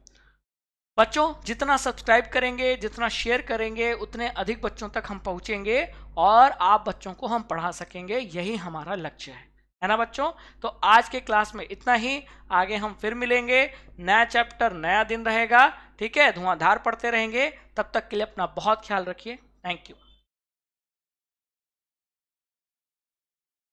बच्चों जितना सब्सक्राइब करेंगे, जितना शेयर करेंगे, उतने अधिक बच्चों तक हम पहुंचेंगे, और आप बच्चों को हम पढ़ा सकेंगे, यही हमारा लक्ष्य है ना बच्चों। तो आज के क्लास में इतना ही, आगे हम फिर मिलेंगे, नया चैप्टर, नया दिन रहेगा, ठीक है, धुआंधार पढ़ते रहेंगे। तब तक के लिए अपना बहुत ख्याल रखिए। Thank you.